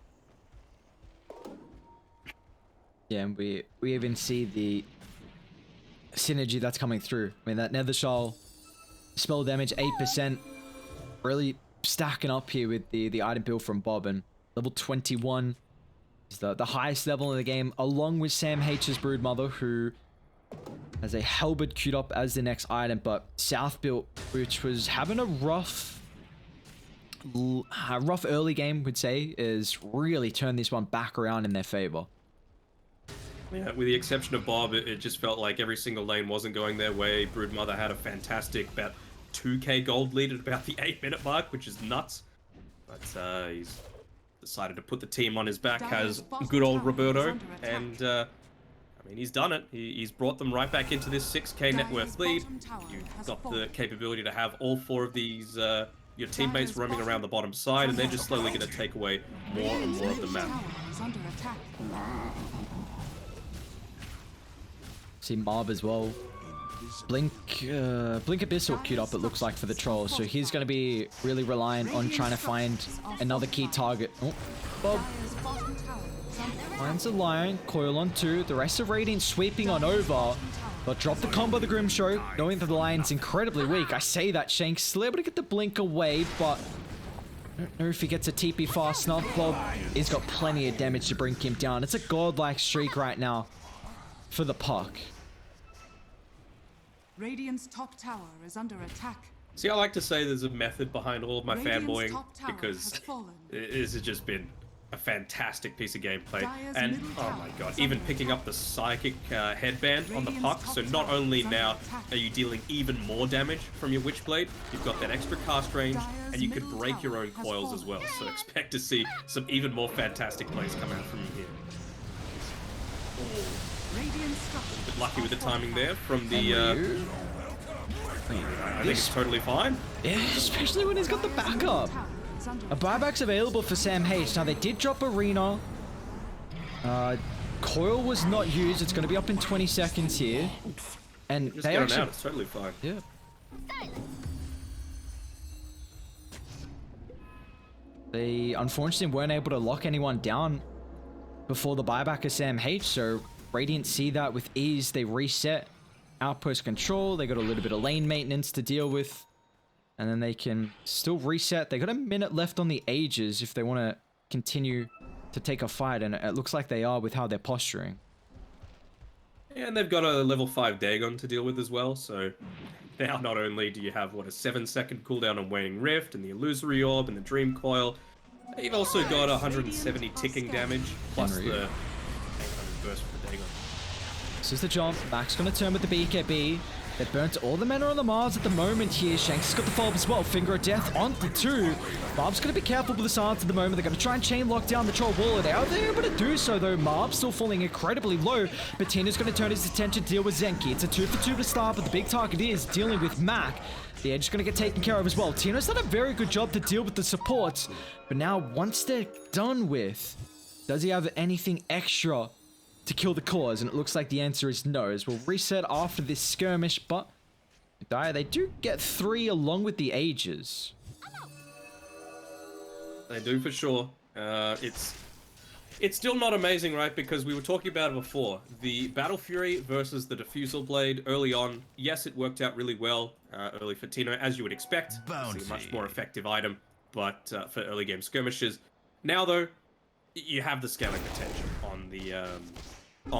Yeah, and we even see the synergy that's coming through. I mean, that Nether Shell spell damage 8%, really stacking up here with the item build from Bob, and level 21 is the highest level in the game, along with Sam H's Broodmother, who has a Halberd queued up as the next item. But South built, which was having a rough early game, would say, is really turned this one back around in their favor. Yeah, with the exception of Bob, it just felt like every single lane wasn't going their way. Broodmother had a fantastic, about 2k gold lead at about the 8-minute mark, which is nuts. But he's decided to put the team on his back, has good old Roberto, and I mean, he's done it. He's brought them right back into this 6k net worth lead. You've got the capability to have all 4 of these your teammates roaming around the bottom side, and they're just slowly going to take away more and more of the map. See Mob as well. Blink Abyssal queued up, it looks like, for the troll, so he's going to be really reliant on trying to find another key target. Oh, Bob finds a Lion, coil on 2, the rest of Radiant sweeping on over, but drop the combo of the Grimstroke, knowing that the Lion's incredibly weak. I say that, Shank's still able to get the blink away, but I don't know if he gets a TP fast enough. Bob has got plenty of damage to bring him down. It's a godlike streak right now for the Puck. Radiant's top tower is under attack. See, I like to say there's a method behind all of my Radiant's fanboying top tower because has fallen. this has just been a fantastic piece of gameplay. Dire's And middle oh tower my god, is even under picking up the psychic headband on the Radiant's puck. top So not tower only is under now attack. are you dealing even more damage from your Witchblade, you've got that extra cast range, Dire's and you could middle break your tower own has coils as fallen. well. So expect to see some even more fantastic plays come out from you here. Radiant structures Bit lucky with the are timing there fortified. from the. Ryu? I think it's totally fine. Yeah, especially when he's got the backup. Tower is under A buyback's available for Sam H. Now, they did drop Arena. Coil was not used. It's going to be up in 20 seconds here. And Just they get actually... on out. It's totally fine. Yeah. They unfortunately weren't able to lock anyone down before the buyback of Sam H. So Radiant see that with ease. They reset outpost control. They got a little bit of lane maintenance to deal with. And then they can still reset. They got a minute left on the Ages if they want to continue to take a fight. And it looks like they are with how they're posturing. And they've got a level 5 Dagon to deal with as well, so now not only do you have, what, a 7-second cooldown on Waning Rift, and the Illusory Orb, and the Dream Coil, you've also got 170 ticking damage, plus Henry. the 800 burst for the Dagon. This is the jump. Max gonna turn with the BKB. They burnt all the mana on the Mars at the moment here. Shanks has got the follow as well. Finger of Death on the 2. Marb's gonna be careful with the silence at the moment. They're gonna try and chain lock down the Troll Wall. Are they able to do so though? Marb's still falling incredibly low. But Tina's gonna turn his attention to deal with Zenki. It's a 2-for-2 to start, but the big target is dealing with Mac. The Edge is gonna get taken care of as well. Tina's done a very good job to deal with the supports. But now, once they're done with, does he have anything extra to kill the cause? And it looks like the answer is no, as we'll reset after this skirmish. But they do get 3 along with the Ages. They do for sure. It's still not amazing, right? Because we were talking about it before. The Battle Fury versus the Diffusal Blade early on, yes, it worked out really well early for Tino, as you would expect. It's a much more effective item, but for early game skirmishes. Now, though, you have the scaling potential on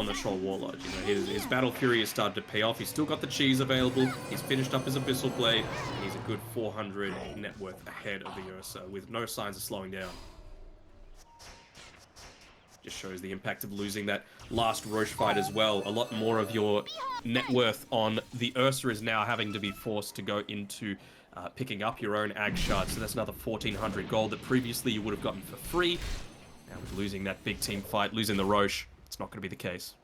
the Troll Warlord. You know, his Battle Fury has started to pay off. He's still got the cheese available. He's finished up his Abyssal Blade, and he's a good 400 net worth ahead of the Ursa, with no signs of slowing down. Just shows the impact of losing that last Roche fight as well. A lot more of your net worth on the Ursa is now having to be forced to go into picking up your own Ag Shard. So that's another 1,400 gold that previously you would have gotten for free. Now with losing that big team fight, losing the Roche, it's not going to be the case.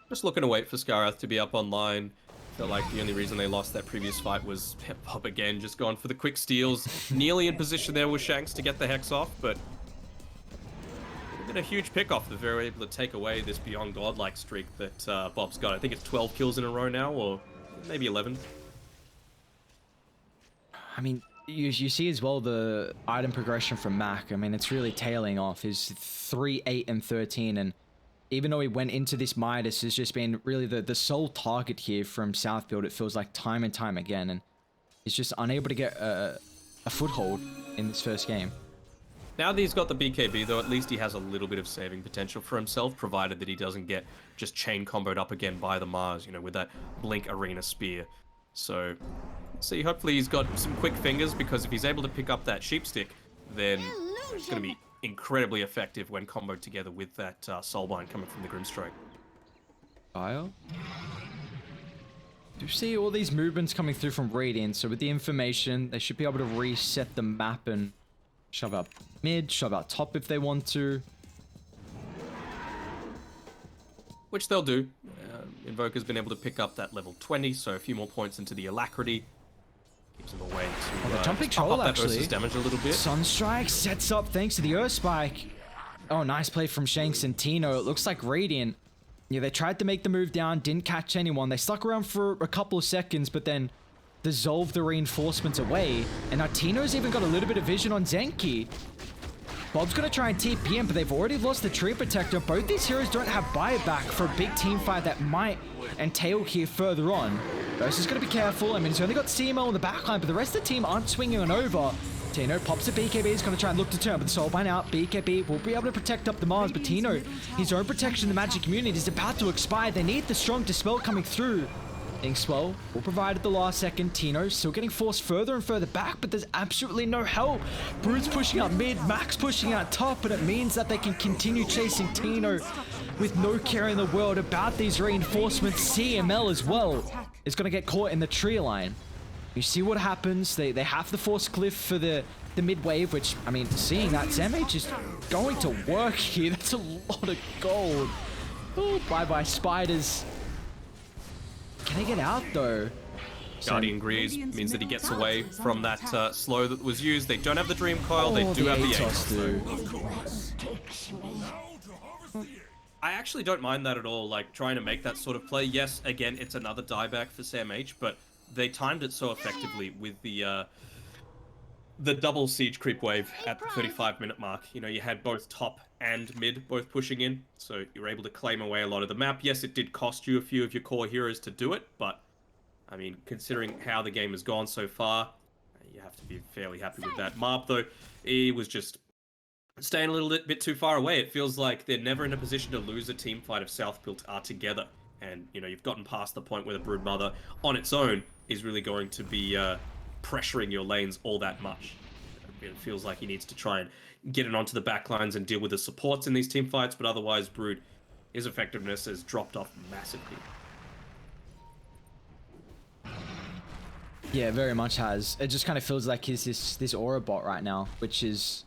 Just looking to wait for Skarath to be up online. Felt like the only reason they lost that previous fight was Bob again, just going for the quick steals. Nearly in position there with Shanks to get the Hex off, but it's been a huge pick-off that they're able to take away this beyond godlike streak that Bob's got. I think it's 12 kills in a row now, or maybe 11. I mean, you see as well the item progression from Mac. I mean, it's really tailing off. His 3, 8, and 13, and even though he went into this Midas, has just been really the sole target here from Southfield, it feels like time and time again, and he's just unable to get a foothold in this first game. Now that he's got the BKB, though, at least he has a little bit of saving potential for himself, provided that he doesn't get just chain comboed up again by the Mars, you know, with that Blink Arena Spear. So, see, hopefully he's got some quick fingers, because if he's able to pick up that Sheep Stick, then it's going to be incredibly effective when comboed together with that Soulbind coming from the Grimstrike. Fire. Do you see all these movements coming through from Radiant? So with the information, they should be able to reset the map and shove out mid, shove out top if they want to. Which they'll do. Invoker's been able to pick up that level 20, so a few more points into the Alacrity. Gives him a way to the jumping pump troll up that actually Ursa's damage a little bit. Sunstrike sets up thanks to the Earth Spike. Oh, nice play from Shanks and Tino. It looks like Radiant, yeah, they tried to make the move down, didn't catch anyone. They stuck around for a couple of seconds, but then dissolved the reinforcements away. And now Tino's even got a little bit of vision on Zenki. Bob's going to try and TP in, but they've already lost the tree protector. Both these heroes don't have buyback for a big team fight that might entail here further on. Ghost is going to be careful. I mean, he's only got CML in the backline, but the rest of the team aren't swinging on over. Tino pops a BKB, he's going to try and look to turn, but the Soulbind out. BKB will be able to protect up the Mars, but Tino, his own protection in the Magic Community is about to expire. They need the strong Dispel coming through. Inkswell will provide at the last second. Tino still getting forced further and further back, but there's absolutely no help. Brood's pushing out mid, Max pushing out top, but it means that they can continue chasing Tino with no care in the world about these reinforcements. CML as well is going to get caught in the tree line. You see what happens. They have to force Cliff for the mid wave, which, I mean, seeing that, Samh is going to work here. That's a lot of gold. Oh, bye-bye, Spiders. Can he get out, though? Guardian Greaves means that he gets away from that slow that was used. They don't have the Dream Coil. They do have the Aegis. I actually don't mind that at all, like, trying to make that sort of play. Yes, again, it's another dieback for Samh, but they timed it so effectively with the double siege creep wave at the 35-minute mark. You know, you had both top and mid both pushing in, so you were able to claim away a lot of the map. Yes, it did cost you a few of your core heroes to do it, but, I mean, considering how the game has gone so far, you have to be fairly happy with that. Marb, though, he was just staying a little bit too far away. It feels like they're never in a position to lose a team fight if South Built are together. And, you know, you've gotten past the point where the Broodmother on its own is really going to be pressuring your lanes all that much. It feels like he needs to try and get it onto the back lines and deal with the supports in these team fights, but otherwise Brood, his effectiveness has dropped off massively. Yeah, very much has. It just kind of feels like he's this aura bot right now, which is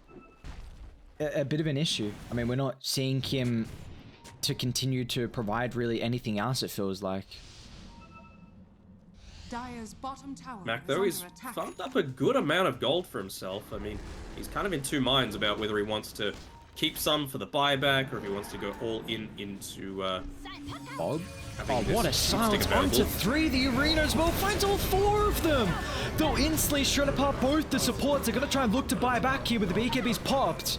a bit of an issue. I mean, we're not seeing him to continue to provide really anything else, it feels like. Dire's bottom tower Mac, though, he's farmed up a good amount of gold for himself. I mean, he's kind of in two minds about whether he wants to keep some for the buyback or if he wants to go all in into Bob? Oh, what a silence. On to 3. The arena as well finds all 4 of them. They'll instantly shred apart both the supports. They're going to try and look to buy back here with the BKBs popped.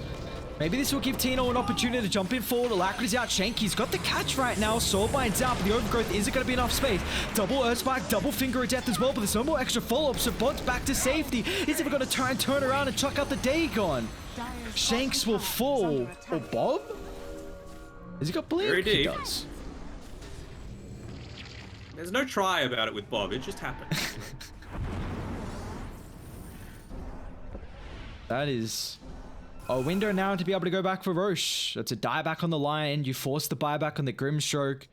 Maybe this will give Tino an opportunity to jump in forward. Alacrity's out. Shanky's got the catch right now. Soulbind's out, but the overgrowth isn't going to be enough space. Double Earth Spike, double Finger of Death as well, but there's no more extra follow-up, so Bot's back to safety. He's even going to try and turn around and chuck out the Dagon. Shanks will fall. Or Bob? Has he got Blink? Very deep. He does. There's no try about it with Bob, it just happened. That is a window now to be able to go back for Roche. That's a dieback on the line. You force the buyback on the Grimstroke.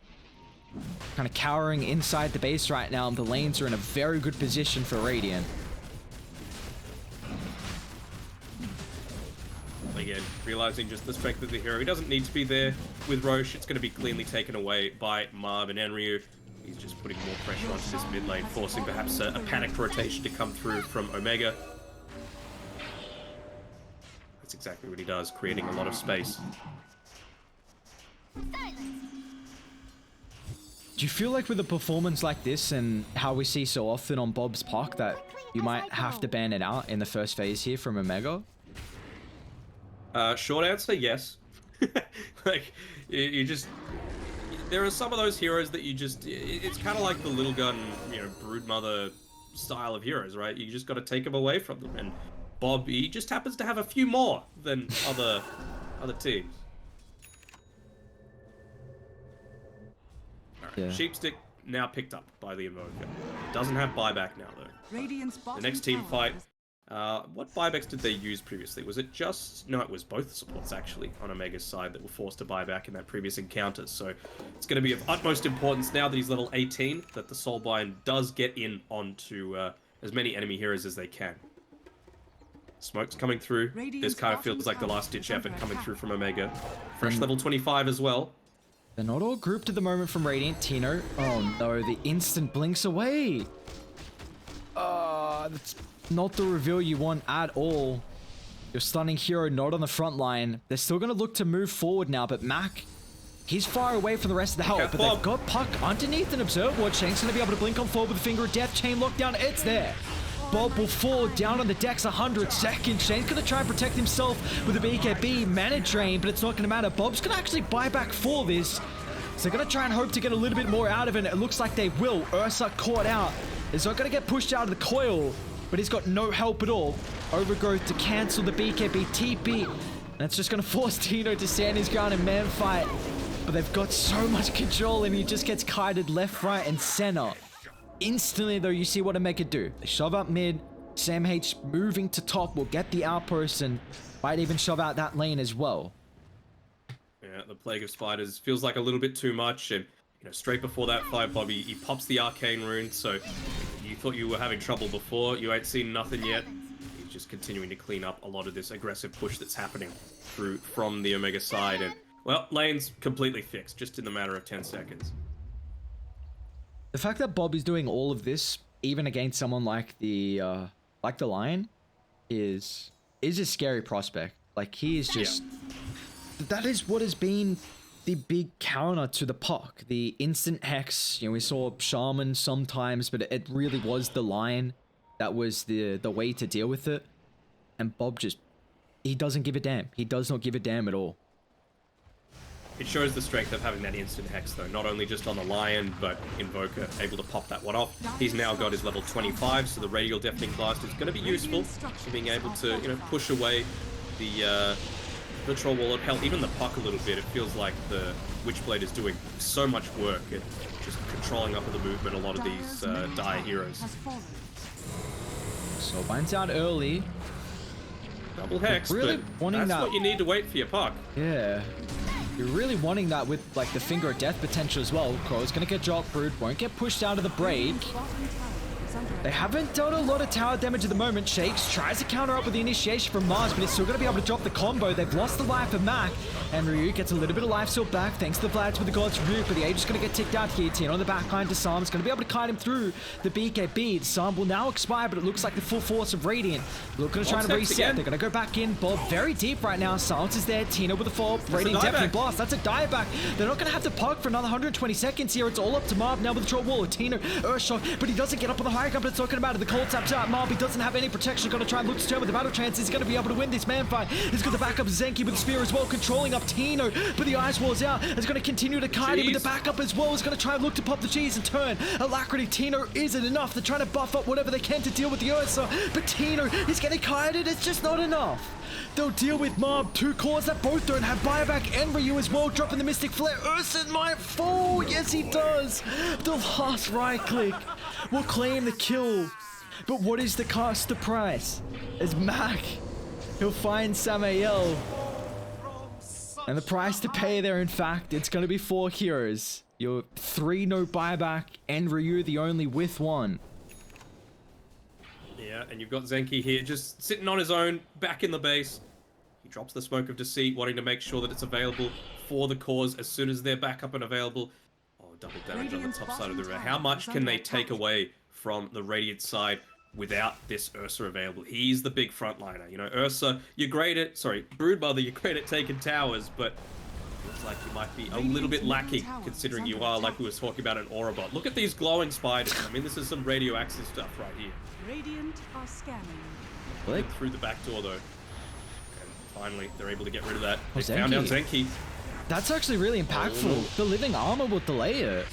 Kind of cowering inside the base right now. The lanes are in a very good position for Radiant. Again, realizing just the strength of the hero. He doesn't need to be there with Roche. It's going to be cleanly taken away by Marb and Enryu. He's just putting more pressure onto this mid lane, forcing perhaps a panicked rotation to come through from Omega. That's exactly what he does, creating a lot of space. Do you feel like with a performance like this and how we see so often on Bob's Puck that you might have to ban it out in the first phase here from Omega? Short answer, yes. Like, you just... There are some of those heroes that you just... It's kind of like the little gun, you know, Broodmother style of heroes, right? You just got to take them away from them. And Bob, he just happens to have a few more than other teams. Alright, Yeah. Sheepstick now picked up by the Evoker. Doesn't have buyback now, though. The next team fight... what buybacks did they use previously? Was it just... No, it was both supports, actually, on Omega's side that were forced to buy back in that previous encounter. So it's going to be of utmost importance now that he's level 18, that the Soulbind does get in onto as many enemy heroes as they can. Smoke's coming through. This kind of feels like the last-ditch effort coming through from Omega. Fresh level 25 as well. They're not all grouped at the moment from Radiant. Tino. Oh no, the instant blinks away. That's not the reveal you want at all. Your stunning hero not on the front line. They're still going to look to move forward now, but Mac, he's far away from the rest of the help. But they've got Puck underneath an Observer Ward. Shank's going to be able to blink on forward with the Finger of Death. Chain lockdown, it's there. Bob will fall down on the decks 100 seconds. Shane's going to try and protect himself with a BKB mana drain, but it's not going to matter. Bob's going to actually buy back for this. So they're going to try and hope to get a little bit more out of it. It looks like they will. Ursa caught out. He's not going to get pushed out of the coil, but he's got no help at all. Overgrowth to cancel the BKB TP. And it's just going to force Tino to stand his ground and man fight. But they've got so much control and he just gets kited left, right, and center. Instantly, though, you see what Omega do. They shove up mid. Sam H moving to top will get the outpost and might even shove out that lane as well. Yeah, the Plague of Spiders feels like a little bit too much. And, you know, straight before that fight, Bobby, he pops the Arcane Rune. So you thought you were having trouble before. You ain't seen nothing yet. He's just continuing to clean up a lot of this aggressive push that's happening from the Omega side. And, well, lane's completely fixed just in the matter of 10 seconds. The fact that Bob is doing all of this, even against someone like the Lion, is a scary prospect. Like, he is just... That is what has been the big counter to the Puck. The instant hex. You know, we saw Shaman sometimes, but it really was the Lion that was the way to deal with it. And Bob just... He doesn't give a damn. He does not give a damn at all. It shows the strength of having that instant hex, though. Not only just on the Lion, but Invoker able to pop that one off. He's now got his level 25, so the Radial Deafening Blast is going to be useful for being able to, you know, push away the Troll Wallet. Hell, even the Puck a little bit. It feels like the Witchblade is doing so much work at just controlling up of the movement a lot of these Dire heroes. So finds out early. Double hex, really but wanting that's that... what you need to wait for your Puck. Yeah. You're really wanting that with, like, the Finger of Death potential as well. Crow's gonna get drop Brood, won't get pushed out of the break. They haven't done a lot of tower damage at the moment. Shakes tries to counter up with the initiation from Mars, but it's still gonna be able to drop the combo. They've lost the life of Mac, and Ryu gets a little bit of life steal back thanks to the Vlads with the God's Root, but the Age is gonna get ticked out here. Tien on the backline to Sam is gonna be able to kite him through the BKB. Sam will now expire, but it looks like the full force of Radiant. Looking to try and reset. Again. They're gonna go back in. Bob very deep right now. Silence is there. Tino with the fall. Radiant definitely blast. That's a dieback. They're not gonna have to pug for another 120 seconds here. It's all up to Marv now with the Troll Wall. Tino, Earthshock, but he doesn't get up on the high ground, but it's not gonna matter. The cold taps out. Marv, he doesn't have any protection. Gonna try and look to turn with the battle trance. He's gonna be able to win this man fight. He's got the backup Zenki with the spear as well, controlling up Tino, but the Ice Wall's out. It's gonna continue to kite him with the backup as well. He's gonna try and look to pop the cheese and turn. Alacrity, Tino isn't enough. They're trying to buff up whatever they can to deal with the Ursa, but Tino is getting kited. It's just not enough. They'll deal with Mob. Two cores that both don't have buyback, and Ryu as well, dropping the Mystic Flare. Ursa might fall. Yes, he does. The last right click will claim the kill. But what is the cost, the price? As Mac, he'll find Samael. And the price to pay there, in fact, it's going to be 4 heroes. Your 3 no buyback, and Ryu the only with 1. Yeah, and you've got Zenki here just sitting on his own, back in the base. He drops the Smoke of Deceit, wanting to make sure that it's available for the cause as soon as they're back up and available. Oh, double damage on the top side of the river. How much can they take away from the Radiant side without this Ursa available? He's the big frontliner. You know, Ursa, you're great at... Sorry, Broodmother, you're great at taking towers, but looks like you might be a little bit lacking considering you are, like we were talking about, an Aurabot. Look at these glowing spiders. I mean, this is some radioactive stuff right here. Radiant are scanning. Through the back door, though. And finally, they're able to get rid of that. They Zenki. found out Zenki. That's actually really impactful. The living armor will delay it.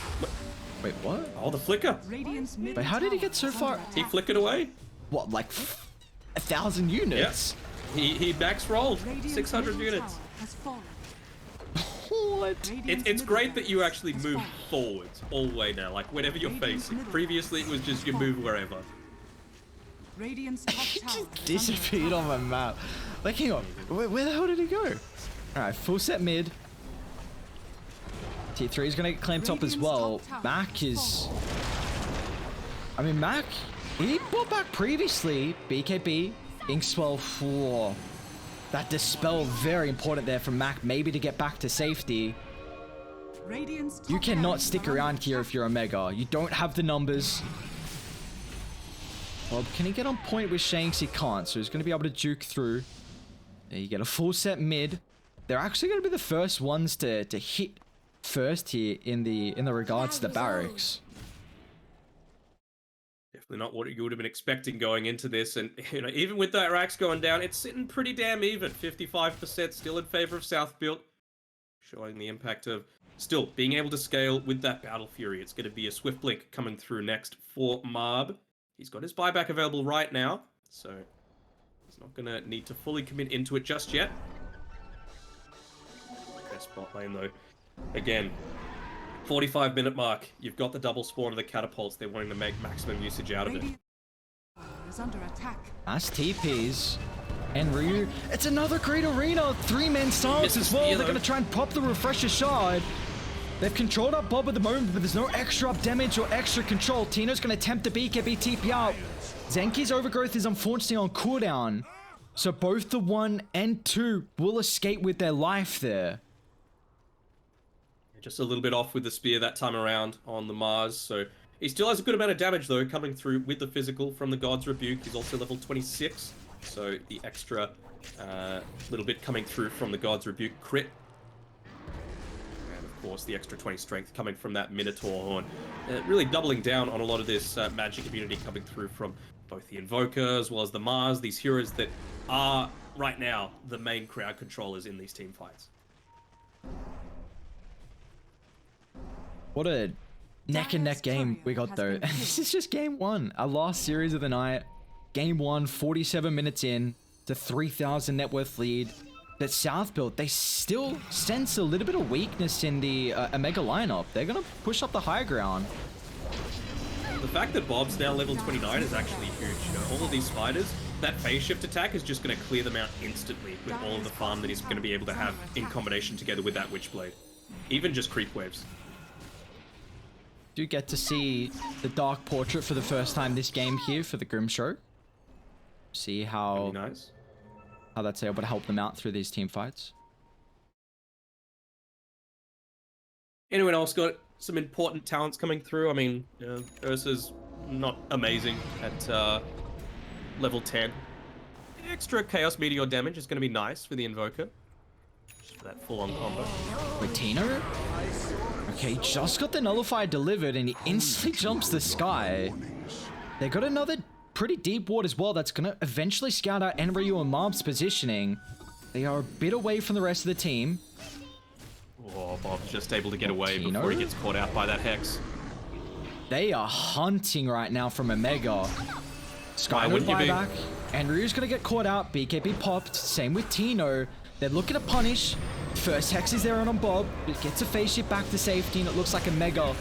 Wait, what? Oh, the flicker. But how did he get so far? He flickered away. What, like 1,000 units? Yeah. He max rolled 600 units. What? It's great that you actually move forwards all the way now, like whenever you're facing. Previously, it was just you move wherever. He just disappeared on my map. Like, hang on, where the hell did he go? Alright, full set mid. T3 is gonna get claimed top as well. Mac is... I mean, Mac, he bought back previously. BKB, Inkswell 4. That Dispel, very important there from Mac, maybe to get back to safety. You cannot stick around here if you're Omega. You don't have the numbers. Well, can he get on point with Shanks? He can't, so he's going to be able to juke through. There you get a full set mid. They're actually going to be the first ones to hit first here in the regards to the barracks. Definitely not what you would have been expecting going into this, and even with that racks going down, it's sitting pretty damn even. 55% still in favor of South Built, showing the impact of still being able to scale with that Battle Fury. It's going to be a Swift Blink coming through next for Marb. He's got his buyback available right now, so he's not going to need to fully commit into it just yet. Best bot lane though. Again, 45-minute mark. You've got the double spawn of the catapults. They're wanting to make maximum usage out of it. Is under attack. Nice TPs. And Ryu. It's another great arena. 3-man stance as well. They're going to try and pop the refresher shard. They've controlled up Bob at the moment, but there's no extra up damage or extra control. Tino's going to attempt the BKB TP out. Zenki's overgrowth is unfortunately on cooldown. So both the 1 and 2 will escape with their life there. Just a little bit off with the spear that time around on the Mars, so he still has a good amount of damage though coming through with the physical from the God's Rebuke. He's also level 26, so the extra little bit coming through from the God's Rebuke crit. And of course the extra 20 strength coming from that Minotaur Horn. Really doubling down on a lot of this magic immunity coming through from both the Invoker as well as the Mars, these heroes that are right now the main crowd controllers in these team fights. What a neck and neck game we got though. And this is just game 1, our last series of the night. Game 1, 47 minutes in to 3,000 net worth lead. That South Built, they still sense a little bit of weakness in the Omega lineup. They're gonna push up the high ground. The fact that Bob's now level 29 is actually huge. All of these fighters, that phase shift attack is just going to clear them out instantly with all of the farm that he's going to be able to have in combination together with that Witchblade. Even just creep waves. Do get to see the Dark Portrait for the first time this game here for the Grim Show. See how nice. How that's able to help them out through these team fights. Anyone else got some important talents coming through? I mean, Ursa's not amazing at level 10. Extra Chaos Meteor damage is going to be nice for the Invoker. Just for that full-on combo. Wait, Tino? Okay, just got the Nullifier delivered and he instantly jumps the sky. They got another pretty deep ward as well that's going to eventually scout out Enryu and Mob's positioning. They are a bit away from the rest of the team. Oh, Bob's just able to get away Tino? before he gets caught out by that Hex. They are hunting right now from Omega. Skywood buyback. Enryu's going to get caught out. BKB popped. Same with Tino. They're looking to punish. First Hex is there on Bob. It gets a phase shift back to safety, and it looks like Omega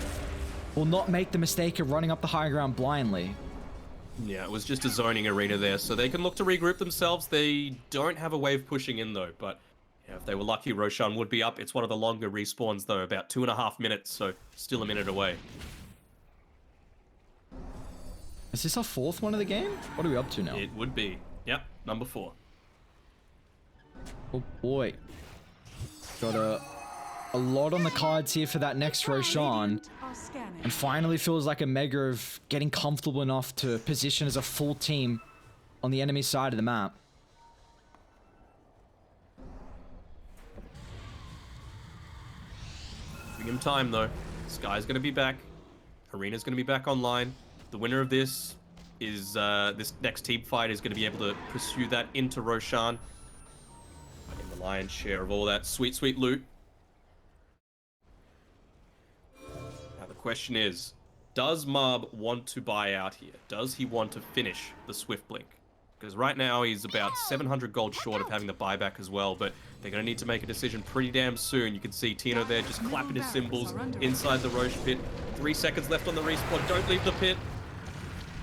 will not make the mistake of running up the high ground blindly. Yeah, it was just a zoning arena there, so they can look to regroup themselves. They don't have a wave pushing in, though, but yeah, if they were lucky, Roshan would be up. It's one of the longer respawns, though, about 2.5 minutes, so still a minute away. Is this our 4th one of the game? What are we up to now? It would be. Yep, number 4. Oh boy. Got a lot on the cards here for that next Roshan. And finally feels like a Omega of getting comfortable enough to position as a full team on the enemy side of the map. Giving him time, though. Sky's going to be back. Arena's going to be back online. The winner of this is this next team fight is going to be able to pursue that into Roshan. In the lion's share of all that sweet, sweet loot. Now the question is, does Marb want to buy out here? Does he want to finish the Swift Blink? Because right now he's about 700 gold short of having the buyback as well, but they're going to need to make a decision pretty damn soon. You can see Tino there just clapping his cymbals inside the Roche pit. 3 seconds left on the respawn. Don't leave the pit.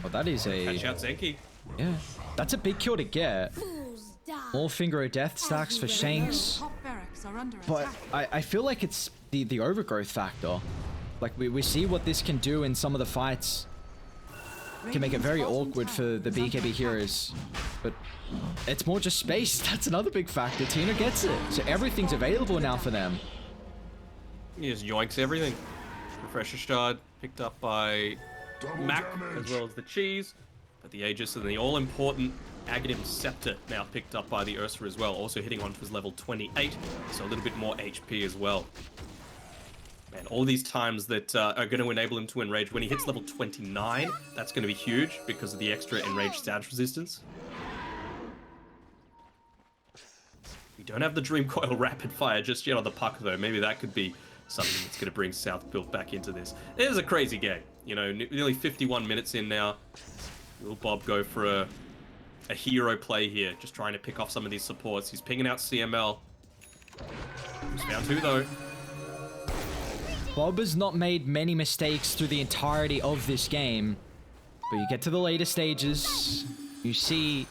Oh, that is a... Catch out Zenki. Yeah, that's a big kill to get. More Finger of Death stacks for Shanks. But I feel like it's the overgrowth factor. Like, we see what this can do in some of the fights. Can make it very awkward for the BKB heroes. But it's more just space. That's another big factor. Tina gets it. So everything's available now for them. He just yoinks everything. Refresher Shard picked up by Mac as well as the Cheese. But the Aegis and the all-important Aghanim Scepter now picked up by the Ursa as well. Also hitting on to his level 28. So a little bit more HP as well. And all these times that are going to enable him to enrage. When he hits level 29, that's going to be huge because of the extra enraged status resistance. We don't have the Dream Coil Rapid Fire just yet on the puck, though. Maybe that could be something that's going to bring South Built back into this. It is a crazy game. You know, nearly 51 minutes in now. Will Bob go for a hero play here, just trying to pick off some of these supports? He's pinging out CML. He's found two, though. Bob has not made many mistakes through the entirety of this game. But you get to the later stages, you see...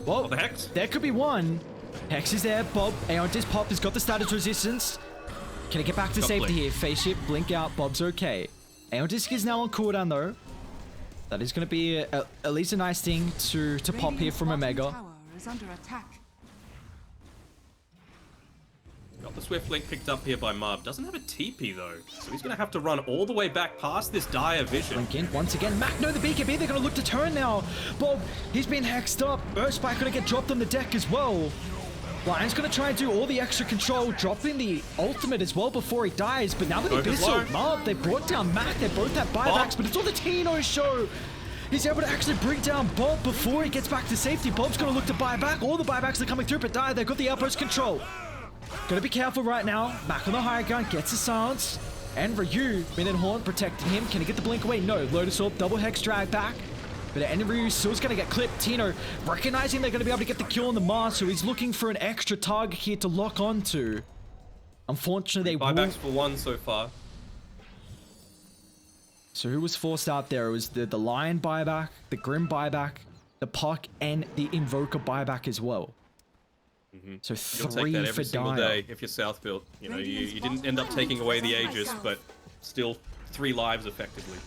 Whoa, the Hex? There could be one. Hex is there, Bob. Aeontis Pop has got the status resistance. Can he get back to safety here? Face shift, blink out, Bob's okay. Aeontis is now on cooldown though. That is going to be at least a nice thing to pop here from Omega. Tower is under attack. Got the Swift Link picked up here by Marv. Doesn't have a TP though, so he's going to have to run all the way back past this dire vision. Blink in once again. Mac, no, the BKB, they're going to look to turn now. Bob, he's been hexed up. Earthspike going to get dropped on the deck as well. Lion's going to try and do all the extra control, dropping the ultimate as well before he dies. But now that he Abyssal Marv, they brought down Mac. They both have buybacks, but it's all the Tino show. He's able to actually bring down Bob before he gets back to safety. Bob's going to look to buy back. All the buybacks are coming through, but they've got the outpost control. Gotta be careful right now. Mac on the high ground, gets the silence. And Ryu, Min and Horn protecting him. Can he get the blink away? No. Lotus Orb, double hex drag back. But the end of Ryu still's gonna get clipped. Tino recognizing they're gonna be able to get the kill on the Mars, so he's looking for an extra target here to lock onto. Unfortunately, they buybacks for one so far. So who was forced out there? It was the Lion buyback, the Grim buyback, the Puck, and the Invoker buyback as well. So You'll take that every single day if you're South Built. You know, you didn't end up taking away the Aegis, but still 3 lives effectively.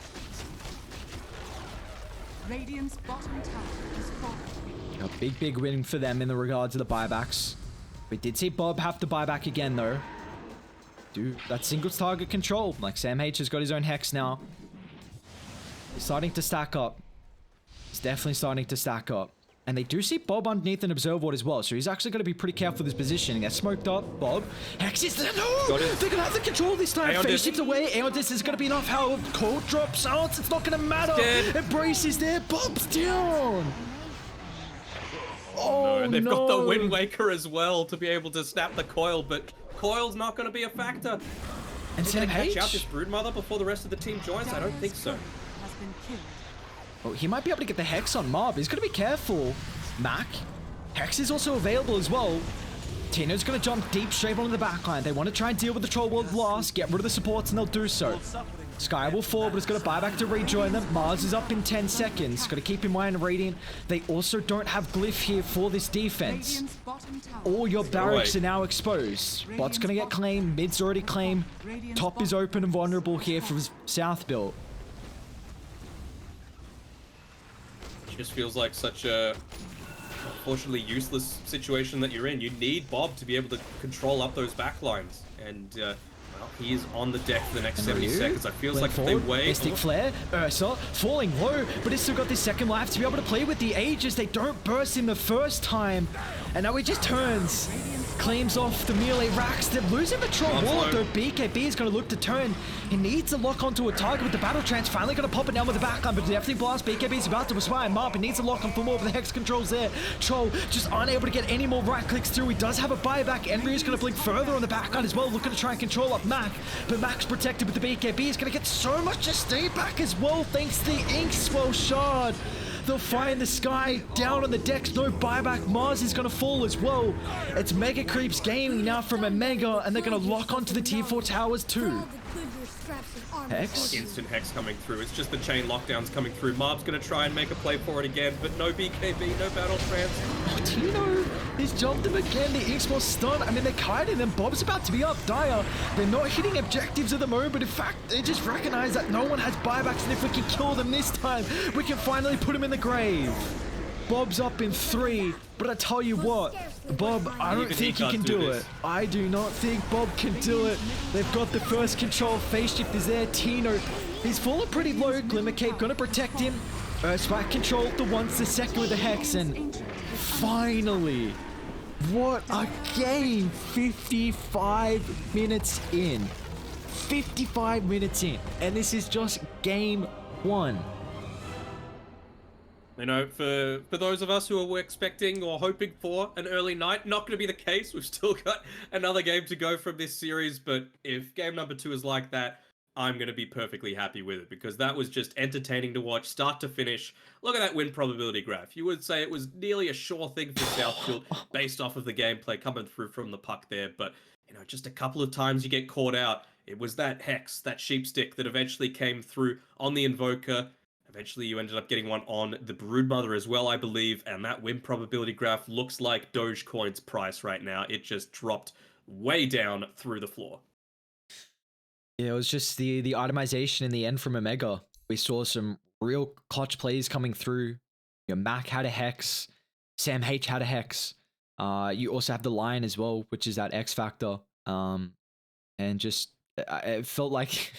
Radiant's bottom tower is falling. A big win for them in the regards of the buybacks. We did see Bob have to buy back again though. Dude, that singles target control. Like Sam H has got his own hex now. He's starting to stack up. He's definitely starting to stack up. And they do see Bob underneath an observer ward as well, so he's actually going to be pretty careful with his positioning. They're smoked up. Bob. Hex is there. No! They're going to have the control this time. Face shift away. Aeontis is going to be enough health. Cold drop silence. It's not going to matter. Embrace is there. Bob's down. Oh, no. And they've got the Wind Waker as well to be able to snap the coil, but coil's not going to be a factor. And Sam H? Catch out this Broodmother before the rest of the team joins? I don't think so. Has been killed. Oh, he might be able to get the Hex on Mob. He's going to be careful. Mac. Hex is also available as well. Tino's going to jump deep straight onto the backline. They want to try and deal with the Troll World last, get rid of the supports, and they'll do so. Sky will fall, but it's going to buy back to rejoin them. Mars is up in 10 seconds. Got to keep in mind Radiant. They also don't have Glyph here for this defense. All your barracks are now exposed. Bot's going to get claimed. Mid's already claimed. Top is open and vulnerable here for South Built. It just feels like such a unfortunately useless situation that you're in. You need Bob to be able to control up those backlines, and well, he is on the deck for the next 70 seconds. I feels like if they wait. Mystic Flare, Ursa falling low, but he's still got this second life to be able to play with the Aegis. They don't burst him the first time, and now he just turns. Claims off the melee racks. They're losing the Troll Ward though. BKB is going to look to turn. He needs to lock onto a target with the Battle Trance. Finally going to pop it down with the backline, but definitely blast. BKB is about to respire him up. He needs to lock on for more of the Hex controls there. Troll just unable to get any more right clicks through. He does have a buyback. Enry is going to blink further on the backline as well, looking to try and control up Mac. But Mac's protected with the BKB. He's going to get so much to stay back as well, thanks to the Ink Swell Shard. They'll fire in the sky, down on the decks, no buyback. Mars is going to fall as well. It's Mega Creeps gaming now from Omega, and they're going to lock onto the tier 4 towers too. Hex? Instant Hex coming through. It's just the chain lockdowns coming through. Marb's going to try and make a play for it again, but no BKB, no Battle Trance. Oh, Tino, he's jumped him again. The Esports stun. I mean, they're kiting him. Bob's about to be up dire. They're not hitting objectives at the moment, but in fact, they just recognize that no one has buybacks, and if we can kill them this time, we can finally put him in the grave. Bob's up in 3, but I tell you what, Bob, I don't think he can do it. I do not think Bob can do it. They've got the first control. Phase shift is there. Tino, he's falling pretty low. Glimmer Cape gonna protect him. Earthspike control the once, the second with the Hex, and finally, what a game! 55 minutes in. 55 minutes in, and this is just game 1. You know, for those of us who were expecting or hoping for an early night, not going to be the case. We've still got another game to go from this series, but if game number 2 is like that, I'm going to be perfectly happy with it, because that was just entertaining to watch, start to finish. Look at that win probability graph. You would say it was nearly a sure thing for Southfield based off of the gameplay coming through from the puck there, but, you know, just a couple of times you get caught out. It was that Hex, that sheep stick that eventually came through on the Invoker. Eventually, you ended up getting one on the Broodmother as well, I believe, and that win probability graph looks like Dogecoin's price right now. It just dropped way down through the floor. Yeah, it was just the itemization in the end from Omega. We saw some real clutch plays coming through. You know, Mac had a Hex, Sam H had a Hex. You also have the Lion as well, which is that X Factor. And just it felt like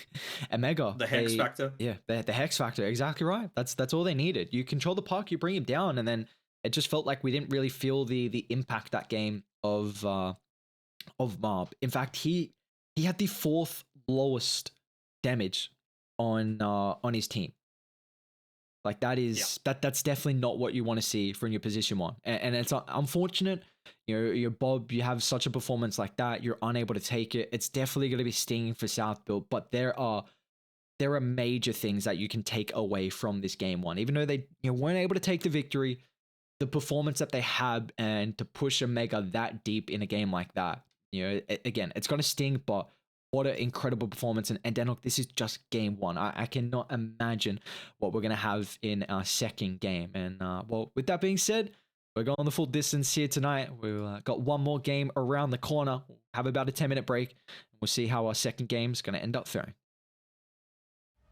Omega. The Hex Factor. Yeah, the Hex Factor. Exactly right. That's all they needed. You control the puck, you bring him down, and then it just felt like we didn't really feel the impact that game of Marb. In fact, he had the 4th lowest damage on his team. Like that is that's definitely not what you want to see from your position 1, and it's unfortunate. You know, your Bob, you have such a performance like that, you're unable to take it. It's definitely going to be stinging for Southfield, but there are major things that you can take away from this game 1. Even though they weren't able to take the victory, the performance that they have and to push Omega that deep in a game like that, again, it's going to sting, but what an incredible performance. And Danog, this is just game 1. I cannot imagine what we're going to have in our second game. And well, with that being said, we're going the full distance here tonight. We've got one more game around the corner. We'll have about a 10-minute break. We'll see how our second game is going to end up faring.